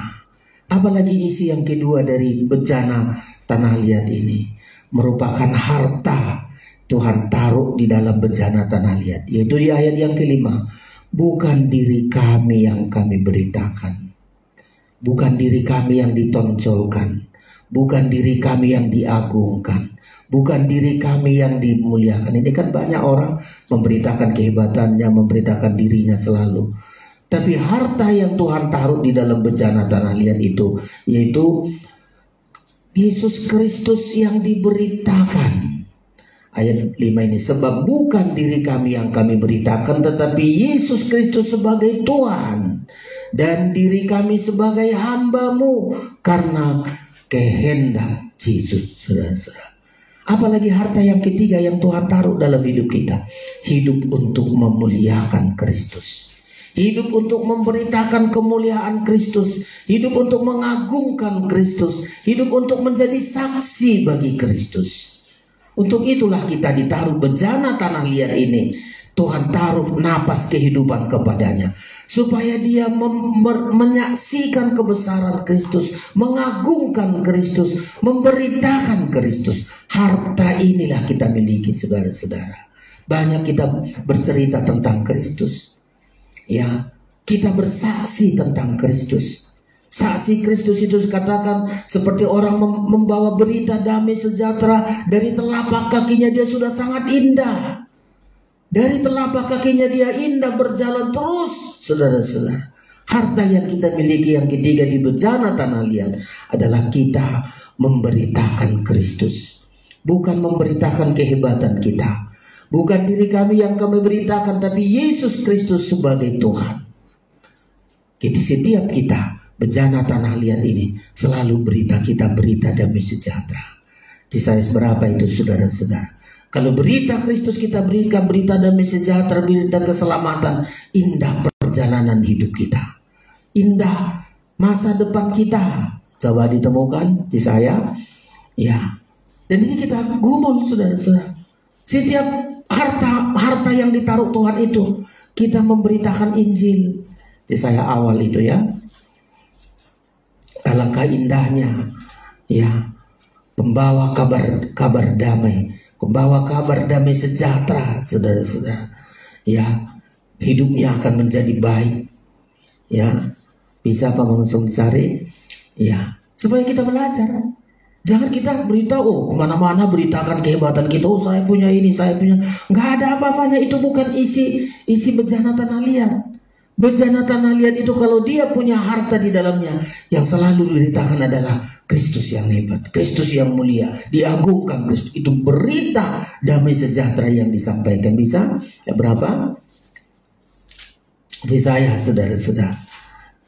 Apalagi isi yang kedua dari bejana tanah liat ini merupakan harta Tuhan taruh di dalam bejana tanah liat, yaitu di ayat yang kelima. Bukan diri kami yang kami beritakan, bukan diri kami yang ditonjolkan, bukan diri kami yang diagungkan, bukan diri kami yang dimuliakan. Ini kan banyak orang memberitakan kehebatannya, memberitakan dirinya selalu. Tapi harta yang Tuhan taruh di dalam bejana tanah liat itu, yaitu Yesus Kristus yang diberitakan. Ayat 5 ini, sebab bukan diri kami yang kami beritakan, tetapi Yesus Kristus sebagai Tuhan, dan diri kami sebagai hamba-Mu karena kehendak Yesus. Saudara-saudara, apalagi harta yang ketiga yang Tuhan taruh dalam hidup kita, hidup untuk memuliakan Kristus, hidup untuk memberitakan kemuliaan Kristus, hidup untuk mengagungkan Kristus, hidup untuk menjadi saksi bagi Kristus. Untuk itulah kita ditaruh bejana tanah liat ini. Tuhan taruh napas kehidupan kepadanya, supaya dia menyaksikan kebesaran Kristus, mengagungkan Kristus, memberitakan Kristus. Harta inilah kita miliki, saudara-saudara. Banyak kita bercerita tentang Kristus. Ya, kita bersaksi tentang Kristus. Saksi Kristus itu dikatakan seperti orang membawa berita damai sejahtera. Dari telapak kakinya dia sudah sangat indah. Dari telapak kakinya dia indah berjalan terus. Saudara-saudara, harta yang kita miliki yang ketiga di bejana tanah liat adalah kita memberitakan Kristus. Bukan memberitakan kehebatan kita, bukan diri kami yang kami beritakan, tapi Yesus Kristus sebagai Tuhan. Jadi setiap kita bejana tanah liat ini selalu berita damai sejahtera. Kisah berapa itu saudara-saudara? Kalau berita Kristus kita berikan berita damai sejahtera, berita keselamatan, indah perjalanan hidup kita, indah masa depan kita. Coba ditemukan di saya, ya. Dan ini kita gumul saudara-saudara. Setiap harta yang ditaruh Tuhan itu kita memberitakan Injil. Di saya awal itu ya. Alangkah indahnya, ya, pembawa kabar damai. Membawa kabar damai sejahtera, saudara-saudara. Ya, hidupnya akan menjadi baik. Ya, bisa apa langsung dicari? Ya, supaya kita belajar. Jangan kita beritahu kemana-mana beritakan kehebatan kita. Oh, saya punya ini, saya punya. Nggak ada apa-apanya. Itu bukan isi bejana tanah liat. Bejana tanah liat itu kalau dia punya harta di dalamnya, yang selalu diberitakan adalah Kristus yang hebat, Kristus yang mulia, diagungkan Kristus. Itu berita damai sejahtera yang disampaikan. Bisa ya, berapa? Di saya saudara-saudara.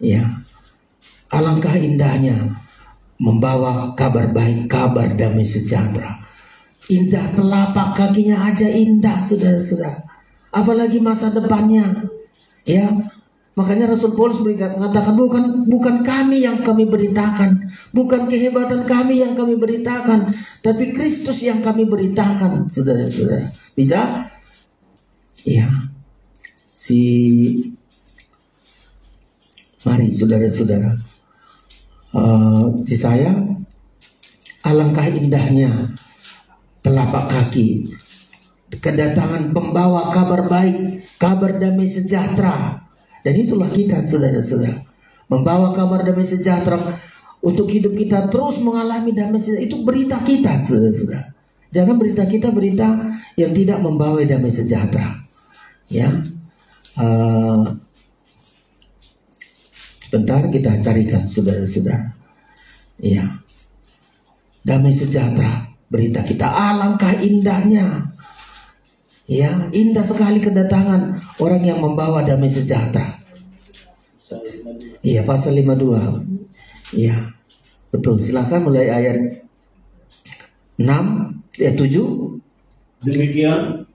Ya, alangkah indahnya membawa kabar baik, kabar damai sejahtera. Indah telapak kakinya aja indah saudara-saudara. Apalagi masa depannya. Ya, makanya Rasul Paulus mengatakan bukan kami yang kami beritakan, bukan kehebatan kami yang kami beritakan, tapi Kristus yang kami beritakan, saudara-saudara. Bisa? Ya. Mari saudara-saudara. Di saya, alangkah indahnya telapak kaki kedatangan pembawa kabar baik, kabar damai sejahtera. Dan itulah kita saudara-saudara, membawa kabar damai sejahtera untuk hidup kita terus mengalami damai sejahtera. Itu berita kita saudara-saudara. Jangan berita kita berita yang tidak membawa damai sejahtera. Ya, bentar kita carikan saudara-saudara. Ya, damai sejahtera berita kita. Alangkah indahnya. Ya, indah sekali kedatangan orang yang membawa damai sejahtera. Iya, pasal 52. Iya, betul. Silakan mulai ayat 7.
Demikian,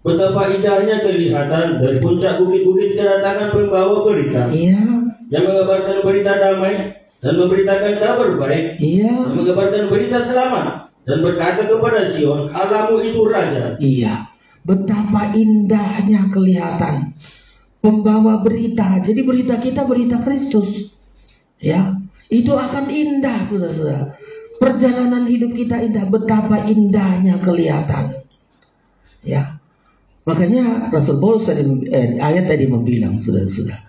betapa indahnya kelihatan dari puncak bukit-bukit kedatangan pembawa berita.
Iya.
Yang mengabarkan berita damai dan memberitakan kabar baik.
Iya.
Yang mengabarkan berita selamat dan berkata kepada Sion, Allahmu itu Raja.
Iya. Betapa indahnya kelihatan pembawa berita. Jadi berita kita berita Kristus. Ya, itu akan indah saudara-saudara. Perjalanan hidup kita indah. Betapa indahnya kelihatan. Ya, makanya Rasul Paulus ayat tadi membilang saudara-saudara,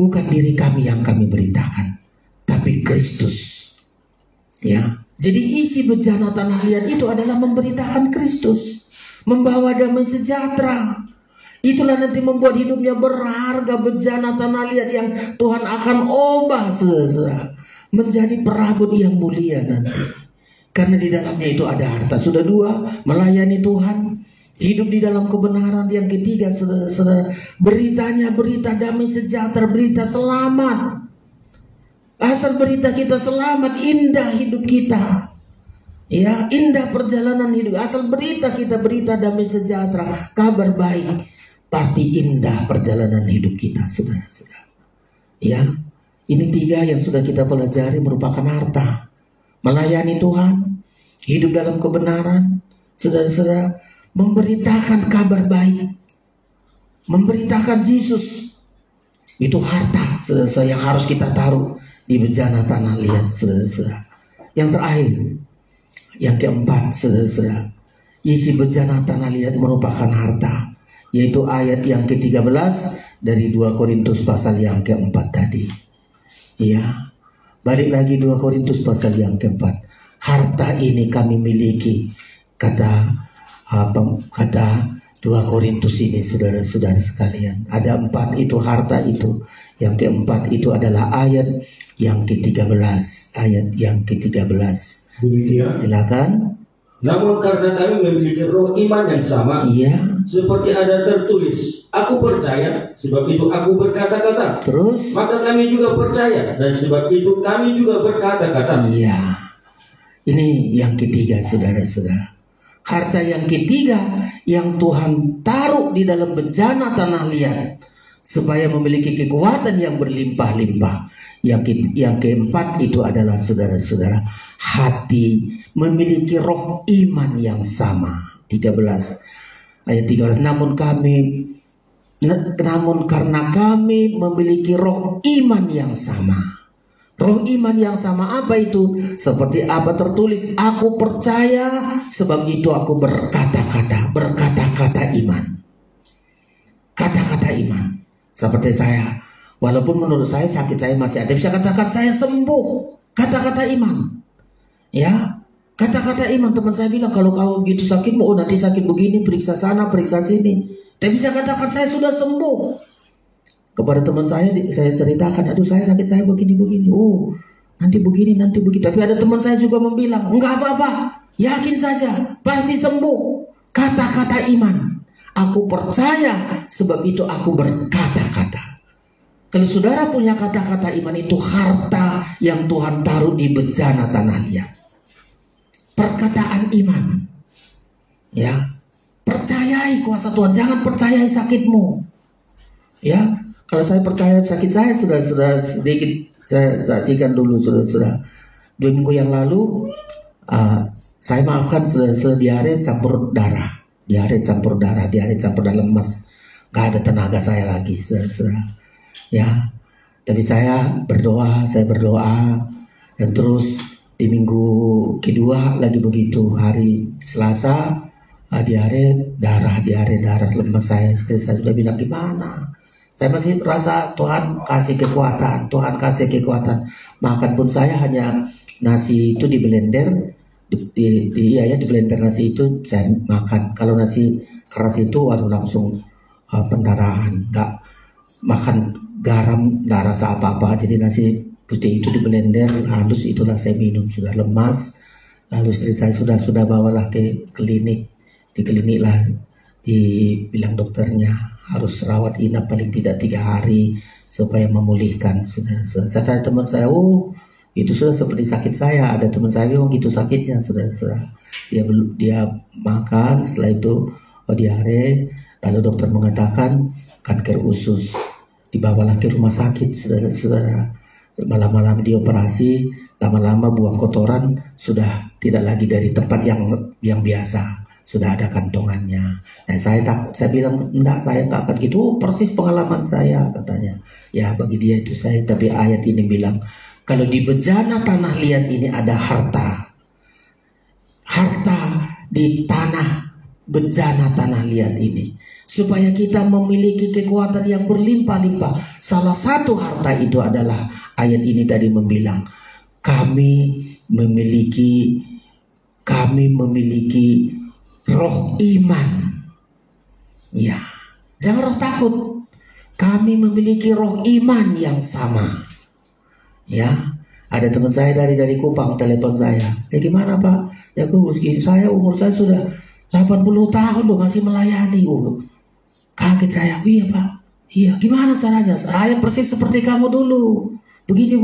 bukan diri kami yang kami beritakan, tapi Kristus. Ya, jadi isi bejana tanah liat itu adalah memberitakan Kristus. Membawa damai sejahtera. Itulah nanti membuat hidupnya berharga. Bejana tanah liat yang Tuhan akan ubah menjadi perabot yang mulia nanti. Karena di dalamnya itu ada harta. Sudah 2, melayani Tuhan, hidup di dalam kebenaran. Yang ketiga saudara-saudara, beritanya berita damai sejahtera, berita selamat. Asal berita kita selamat, indah hidup kita. Ya, indah perjalanan hidup. Asal berita kita berita damai sejahtera, kabar baik, pasti indah perjalanan hidup kita, saudara-saudara. Ya, ini 3 yang sudah kita pelajari merupakan harta. Melayani Tuhan, hidup dalam kebenaran, saudara-saudara, memberitakan kabar baik, memberitakan Yesus. Itu harta, saudara-saudara, yang harus kita taruh di bejana tanah liat, saudara-saudara. Yang terakhir, yang keempat, saudara-saudara, isi bejana tanah liat merupakan harta, yaitu ayat yang ke-13 dari 2 Korintus pasal yang keempat tadi. Ya, balik lagi 2 Korintus pasal yang keempat. Harta ini kami miliki, kata 2 Korintus ini, saudara-saudara sekalian. Ada 4 itu harta itu. Yang keempat itu adalah ayat yang ke-13. Ayat yang ke-13.
Demikian.
Silakan.
Namun karena kami memiliki roh iman yang sama,
Iya.
seperti ada tertulis, aku percaya, sebab itu aku berkata-kata.
Terus?
Maka kami juga percaya, dan sebab itu kami juga berkata-kata.
Iya. Ini yang ketiga, saudara-saudara. Harta yang ketiga yang Tuhan taruh di dalam bejana tanah liat supaya memiliki kekuatan yang berlimpah-limpah. Yang keempat itu adalah, saudara-saudara, hati, memiliki roh iman yang sama. 13 ayat 13. Namun karena kami memiliki roh iman yang sama. Roh iman yang sama apa itu? Seperti apa tertulis, aku percaya, sebab itu aku berkata-kata iman. Kata-kata iman. Seperti saya, walaupun menurut saya sakit saya masih ada, bisa katakan saya sembuh. Kata-kata iman. Ya, kata-kata iman. Teman saya bilang, kalau kau gitu sakitmu, oh nanti sakit begini, periksa sana, periksa sini. Tapi bisa katakan saya sudah sembuh. Kepada teman saya ceritakan, aduh saya sakit saya begini-begini. Oh, nanti begini, nanti begitu. Tapi ada teman saya juga membilang, enggak apa-apa, yakin saja, pasti sembuh. Kata-kata iman. Aku percaya, sebab itu aku berkata-kata. Kalau saudara punya kata-kata iman, itu harta yang Tuhan taruh di bejana tanah liat. Perkataan iman. Ya, percayai kuasa Tuhan, jangan percayai sakitmu. Ya, kalau saya percaya sakit saya sudah sedikit saya saksikan dulu, saudara-saudara. 2 minggu yang lalu saya maafkan saudara-saudara, diare campur darah. Diare campur darah lemas. Gak ada tenaga saya lagi, saudara-saudara. Ya, tapi saya berdoa. Dan terus di minggu kedua lagi begitu. Hari Selasa diare darah lemas saya. Istri saya sudah bilang, gimana? Saya masih rasa Tuhan kasih kekuatan. Makan pun saya hanya nasi itu di blender. Di blender nasi itu saya makan. Kalau nasi keras itu langsung pendarahan. Nggak makan garam, nggak rasa apa-apa. Jadi nasi putih itu di blender halus, itulah saya minum. Sudah lemas. Lalu istri saya sudah bawalah ke klinik. Di klinik lah, dibilang dokternya harus rawat inap paling tidak 3 hari supaya memulihkan. Saya tanya teman saya, oh itu sudah seperti sakit saya. Ada teman saya bilang gitu sakitnya, sudah dia makan, setelah itu diare, lalu dokter mengatakan kanker usus, dibawalah ke rumah sakit, saudara-saudara. Malam-malam dioperasi, lama-lama buang kotoran sudah tidak lagi dari tempat yang biasa, sudah ada kantongannya. Nah saya bilang enggak, saya tak akan gitu. Persis pengalaman saya, katanya. Ya bagi dia itu saya. Tapi ayat ini bilang, kalau di bejana tanah liat ini ada harta di bejana tanah liat ini, supaya kita memiliki kekuatan yang berlimpah-limpah. Salah satu harta itu adalah ayat ini tadi membilang, kami memiliki roh iman. Ya, jangan roh takut. Kami memiliki roh iman yang sama. Ya, ada teman saya dari Kupang telepon saya. Gimana Pak? Ya Gus, umur saya sudah 80 tahun loh, masih melayani. Kaget saya. Iya Pak. Iya, gimana caranya? Saya persis seperti kamu dulu. Begini.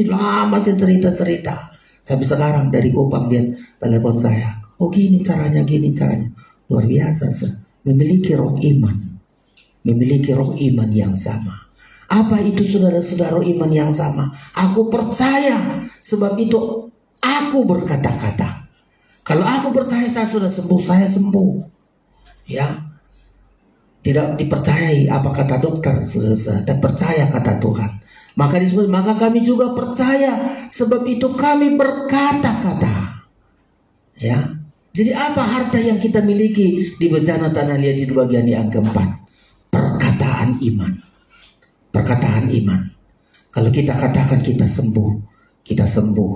Lama saya cerita. Sampai sekarang dari Kupang dia telepon saya. Oh gini caranya. Luar biasa, memiliki roh iman. Memiliki roh iman yang sama. Apa itu saudara-saudara iman yang sama? Aku percaya, sebab itu aku berkata-kata. Kalau aku percaya saya sudah sembuh, saya sembuh. Ya, tidak dipercayai apa kata dokter, saudara-saudara, dan percaya kata Tuhan. Maka disebut, maka kami juga percaya, sebab itu kami berkata-kata. Ya, jadi apa harta yang kita miliki di bejana tanah liat di bagian yang keempat? Perkataan iman. Kalau kita katakan kita sembuh, kita sembuh.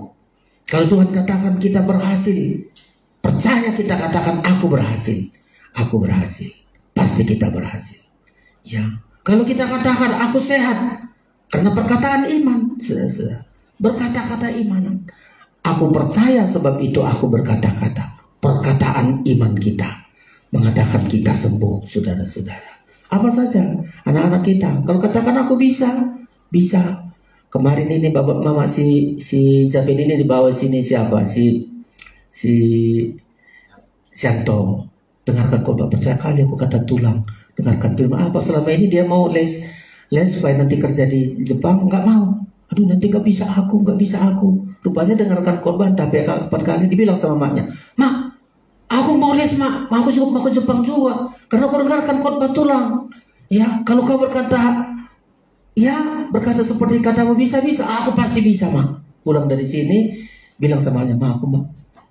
Kalau Tuhan katakan kita berhasil, percaya kita katakan aku berhasil, pasti kita berhasil. Ya, kalau kita katakan aku sehat, karena perkataan iman, sudah berkata-kata iman. Aku percaya sebab itu aku berkata-kata. Perkataan iman kita mengatakan kita sembuh, saudara-saudara. Apa saja anak-anak kita, kalau katakan aku bisa. Kemarin ini bapak mama si Zapin ini dibawa sini siapa? Si Shanto. Dengarkan khotbah, percaya kali aku kata tulang. Dengarkan firman apa selama ini dia mau les supaya nanti kerja di Jepang, nggak mau. Aduh nanti nggak bisa aku. Rupanya dengarkan khotbah, tapi kapan kali dibilang sama maknya, mak, aku mau les mak, aku juga mau ke Jepang juga, karena aku dengarkan khotbah tulang. Ya, kalau kau berkata seperti katamu bisa, aku pasti bisa mak. Pulang dari sini bilang sama maknya, mak aku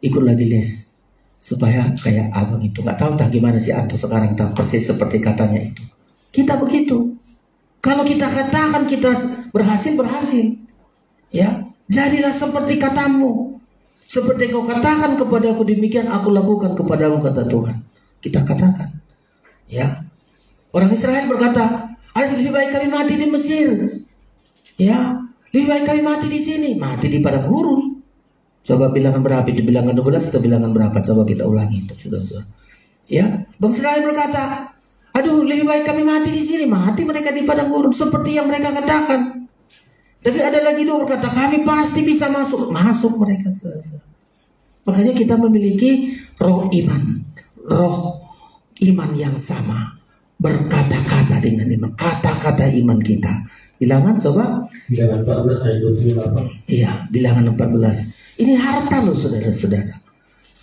ikut lagi les supaya kayak abang itu. Nggak tahu tak gimana si Anto sekarang, tahu persis seperti katanya itu. Kita begitu. Kalau kita katakan kita berhasil, ya, jadilah seperti katamu. Seperti kau katakan kepadaku, demikian aku lakukan kepadamu, kata Tuhan. Kita katakan, ya. Orang Israel berkata, lebih baik kami mati di Mesir, ya. Lebih baik kami mati di sini, mati di padang gurun. Coba bilangan berapa itu? Bilangan 12 atau bilangan berapa? Coba kita ulangi itu, sudah. Ya, bangsa Israel berkata, aduh lebih baik kami mati di sini, mati mereka di padang gurun seperti yang mereka katakan. Tapi ada lagi dua berkata, kami pasti bisa masuk mereka. Makanya kita memiliki roh iman yang sama, berkata-kata dengan iman, kata-kata iman kita. Bilangan coba.
Bilangan 14 ayat 28. Iya,
bilangan 14. Ini harta loh saudara-saudara.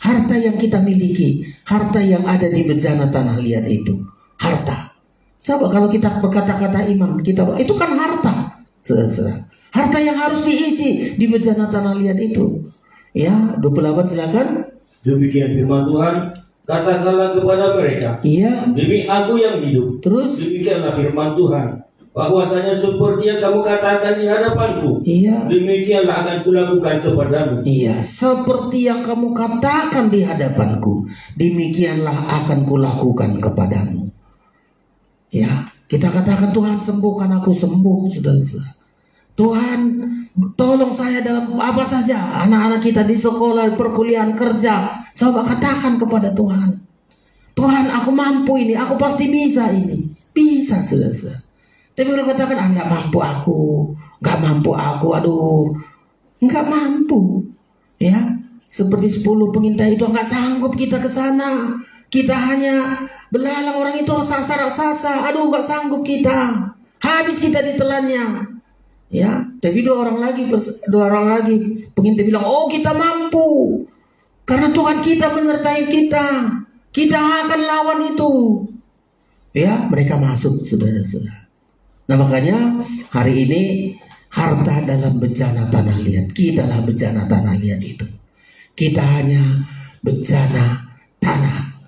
Harta yang kita miliki, harta yang ada di bejana tanah liat itu. Harta. Coba kalau kita berkata-kata iman, kita itu kan harta. Saudara-saudara. Harta yang harus diisi di bejana tanah liat itu. Ya, 28 silakan.
Demikian firman Tuhan, katakanlah kepada mereka,
iya,
demi aku yang hidup.
Terus
demikianlah firman Tuhan, bahwasanya seperti yang kamu katakan di hadapanku,
iya,
demikianlah akan kulakukan kepadamu.
Iya, seperti yang kamu katakan di hadapanku, demikianlah akan kulakukan kepadamu. Ya, kita katakan Tuhan sembuhkan aku, sembuh, saudara-saudara. Tuhan tolong saya dalam apa saja, anak-anak kita di sekolah, perkuliahan, kerja. Coba katakan kepada Tuhan, Tuhan aku mampu ini, aku pasti bisa ini. Bisa, saudara-saudara. Tapi kalau katakan nggak mampu aku, aduh, nggak mampu, ya. Seperti 10 pengintai itu nggak sanggup kita ke sana. Kita hanya belalang, orang itu raksasa, aduh nggak sanggup kita, habis kita ditelannya, ya. Tapi dua orang lagi pengintai bilang, oh kita mampu, karena Tuhan kita menyertai kita akan lawan itu, ya. Mereka masuk, saudara-saudara. Nah makanya hari ini harta dalam bejana tanah liat, kitalah bejana tanah liat itu. Kita hanya bejana tanah,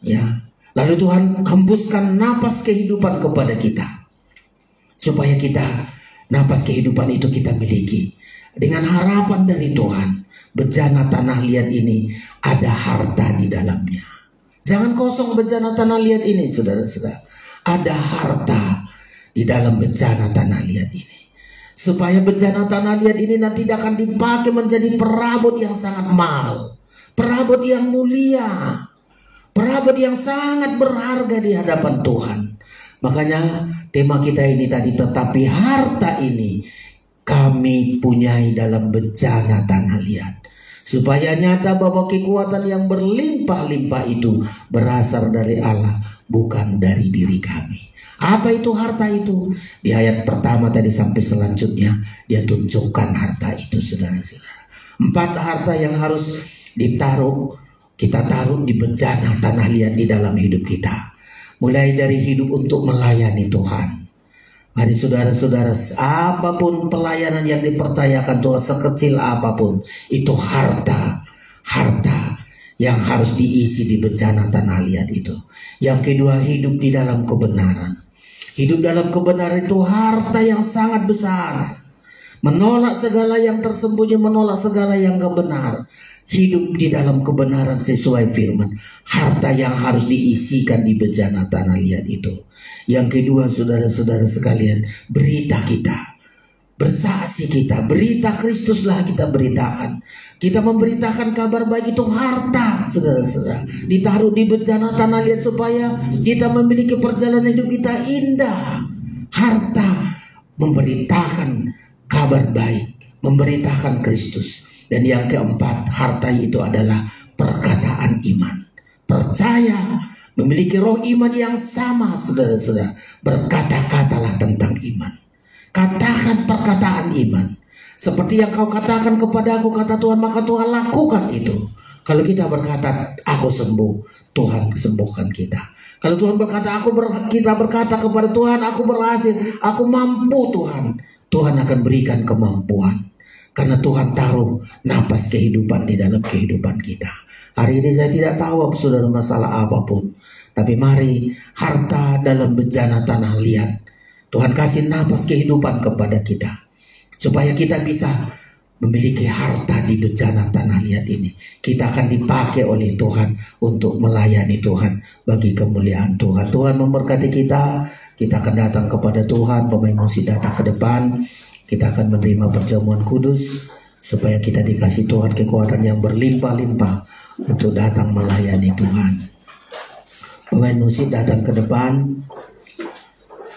ya. Lalu Tuhan hembuskan napas kehidupan kepada kita, supaya kita napas kehidupan itu kita miliki dengan harapan dari Tuhan. Bejana tanah liat ini ada harta di dalamnya. Jangan kosong bejana tanah liat ini, saudara-saudara. Ada harta di dalam bejana tanah liat ini, supaya bejana tanah liat ini nanti akan dipakai menjadi perabot yang sangat mahal, perabot yang mulia, perabot yang sangat berharga di hadapan Tuhan. Makanya tema kita ini tadi, tetapi harta ini kami punyai dalam bejana tanah liat, supaya nyata bahwa kekuatan yang berlimpah-limpah itu berasal dari Allah, bukan dari diri kami. Apa itu harta itu? Di ayat pertama tadi sampai selanjutnya dia tunjukkan harta itu, saudara-saudara. 4 harta yang harus kita taruh di bejana tanah liat di dalam hidup kita. Mulai dari hidup untuk melayani Tuhan. Mari saudara-saudara, apapun pelayanan yang dipercayakan Tuhan, sekecil apapun, itu harta yang harus diisi di bejana tanah liat itu. Yang kedua, hidup di dalam kebenaran. Hidup dalam kebenaran itu harta yang sangat besar. menolak segala yang tersembunyi, menolak segala yang gak benar, hidup di dalam kebenaran sesuai firman. Harta yang harus diisikan di bejana tanah liat itu. Yang kedua, saudara-saudara sekalian, berita kita, bersaksi kita, berita Kristuslah kita beritakan. Kita memberitakan kabar baik itu harta, saudara-saudara, ditaruh di bejana tanah liat supaya kita memiliki perjalanan hidup kita indah. Harta memberitakan kabar baik, memberitakan Kristus. Dan yang keempat, harta itu adalah perkataan iman. Percaya, memiliki roh iman yang sama, saudara-saudara. Berkata-katalah tentang iman. Katakan perkataan iman. Seperti yang kau katakan kepada aku, kata Tuhan, maka Tuhan lakukan itu. Kalau kita berkata, aku sembuh, Tuhan sembuhkan kita. Kalau Tuhan berkata, kita berkata kepada Tuhan, aku berhasil, aku mampu Tuhan. Tuhan akan berikan kemampuan. Karena Tuhan taruh napas kehidupan di dalam kehidupan kita. Hari ini saya tidak tahu saudara masalah apapun. Tapi mari harta dalam bejana tanah liat. Tuhan kasih napas kehidupan kepada kita. Supaya kita bisa memiliki harta di bejana tanah liat ini. Kita akan dipakai oleh Tuhan untuk melayani Tuhan bagi kemuliaan Tuhan. Tuhan memberkati kita. Kita akan datang kepada Tuhan. Pemain musik datang ke depan. Kita akan menerima perjamuan kudus. Supaya kita dikasih Tuhan kekuatan yang berlimpah-limpah untuk datang melayani Tuhan. Pemain musik datang ke depan.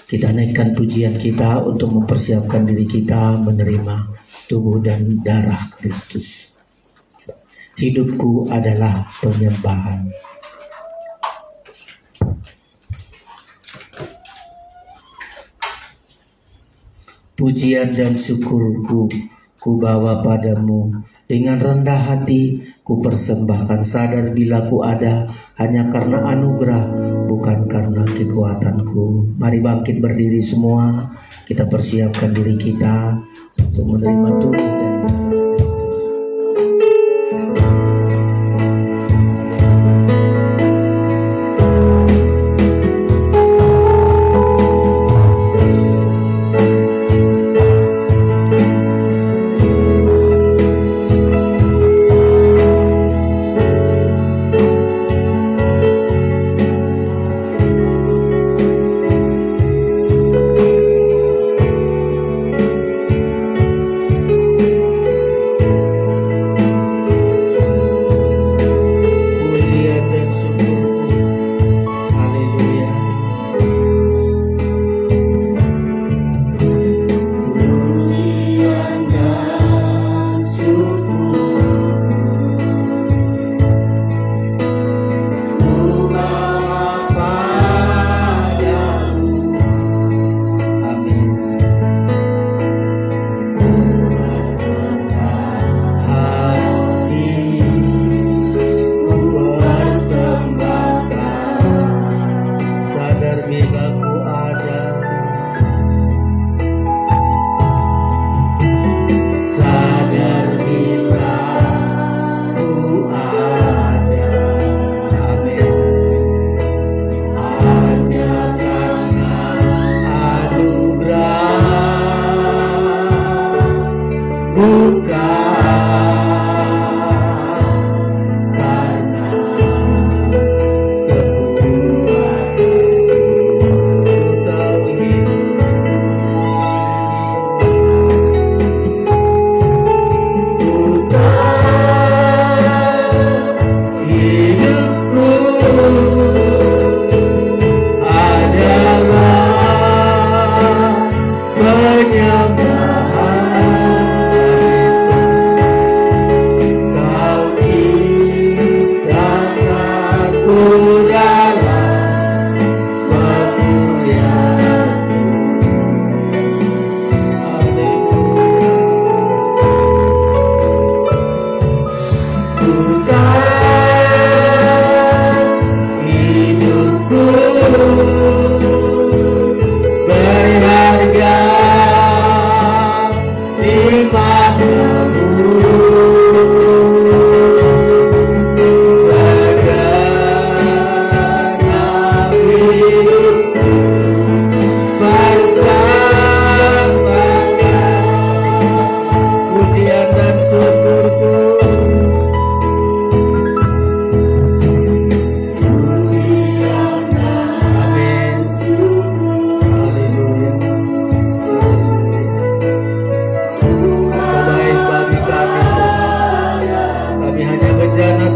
Kita naikkan pujian kita untuk mempersiapkan diri kita menerima tubuh dan darah Kristus. Hidupku adalah penyembahan. Pujian dan syukurku ku bawa padamu. Dengan rendah hati ku persembahkan, sadar bila ku ada hanya karena anugerah, bukan karena kekuatanku. Mari bangkit berdiri semua. Kita persiapkan diri kita untuk menerima tubuh dan darah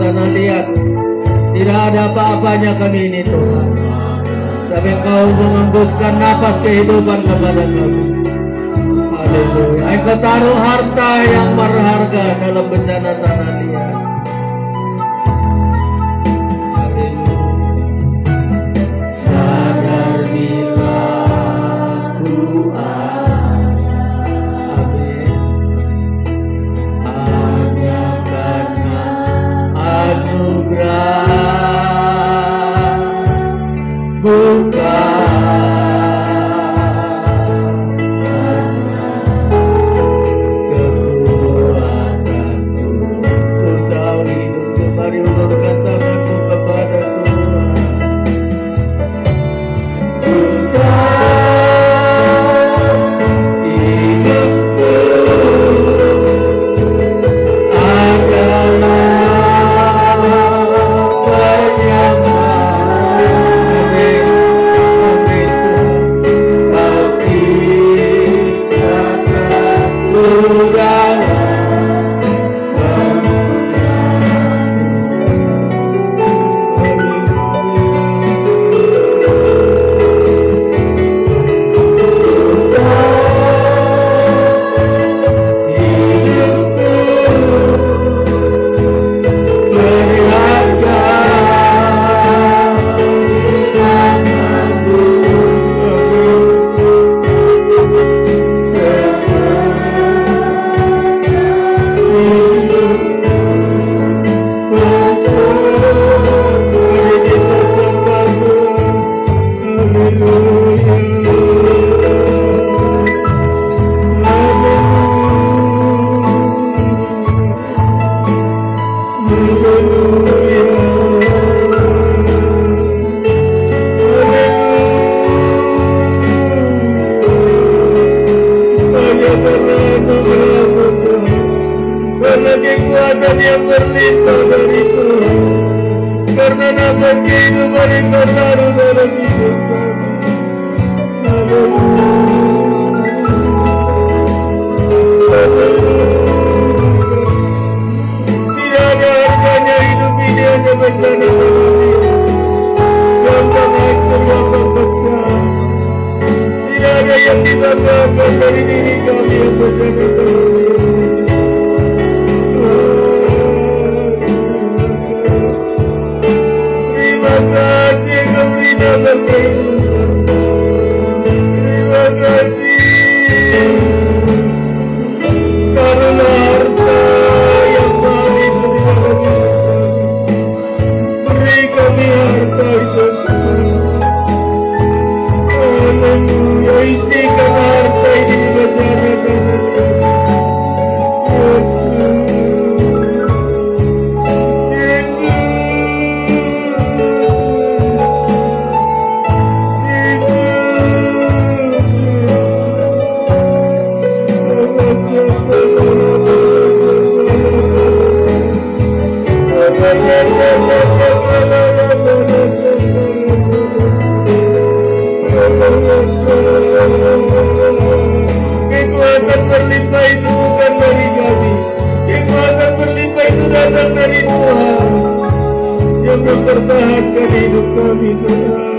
tanah liat. Tidak ada apa-apanya kami ini Tuhan, tapi Engkau mengembuskan nafas kehidupan kepada kami. Haleluya. Engkau taruh harta yang berharga dalam bencana tanah liat. Sadar bila ku ada, amin, hanya karena anugerah, bukan kekuatanku. Ku tahu hidupku, mari ulurkan tanganmu kepada Tuhan. Ku tahu hidupku adalah penyembah. Amin, amin Tuhan. Kau ciptakan segala karena kekuatan yang berlimpah dari Tuhan, karena nafas kehidupan yang Kau taruh dalam hidup kami. Tidak ada harganya hidup ini, hanya bencana alami, gampang hancur, gampang pecah. Tidak ada yang dibanggakan dari diri kami yang bencana alami. Terima kasih Kau beri nafas kehidupan. Terima kasih karena harta yang mahal itu di dalam hidup kami. Beri kami harta itu. Haleluya. Isikan harta ini di bencana tanah liat. Kekuatan berlimpah itu bukan dari kami. Kekuatan berlimpah itu datang dari Tuhan yang mempertahankan hidup kami Tuhan.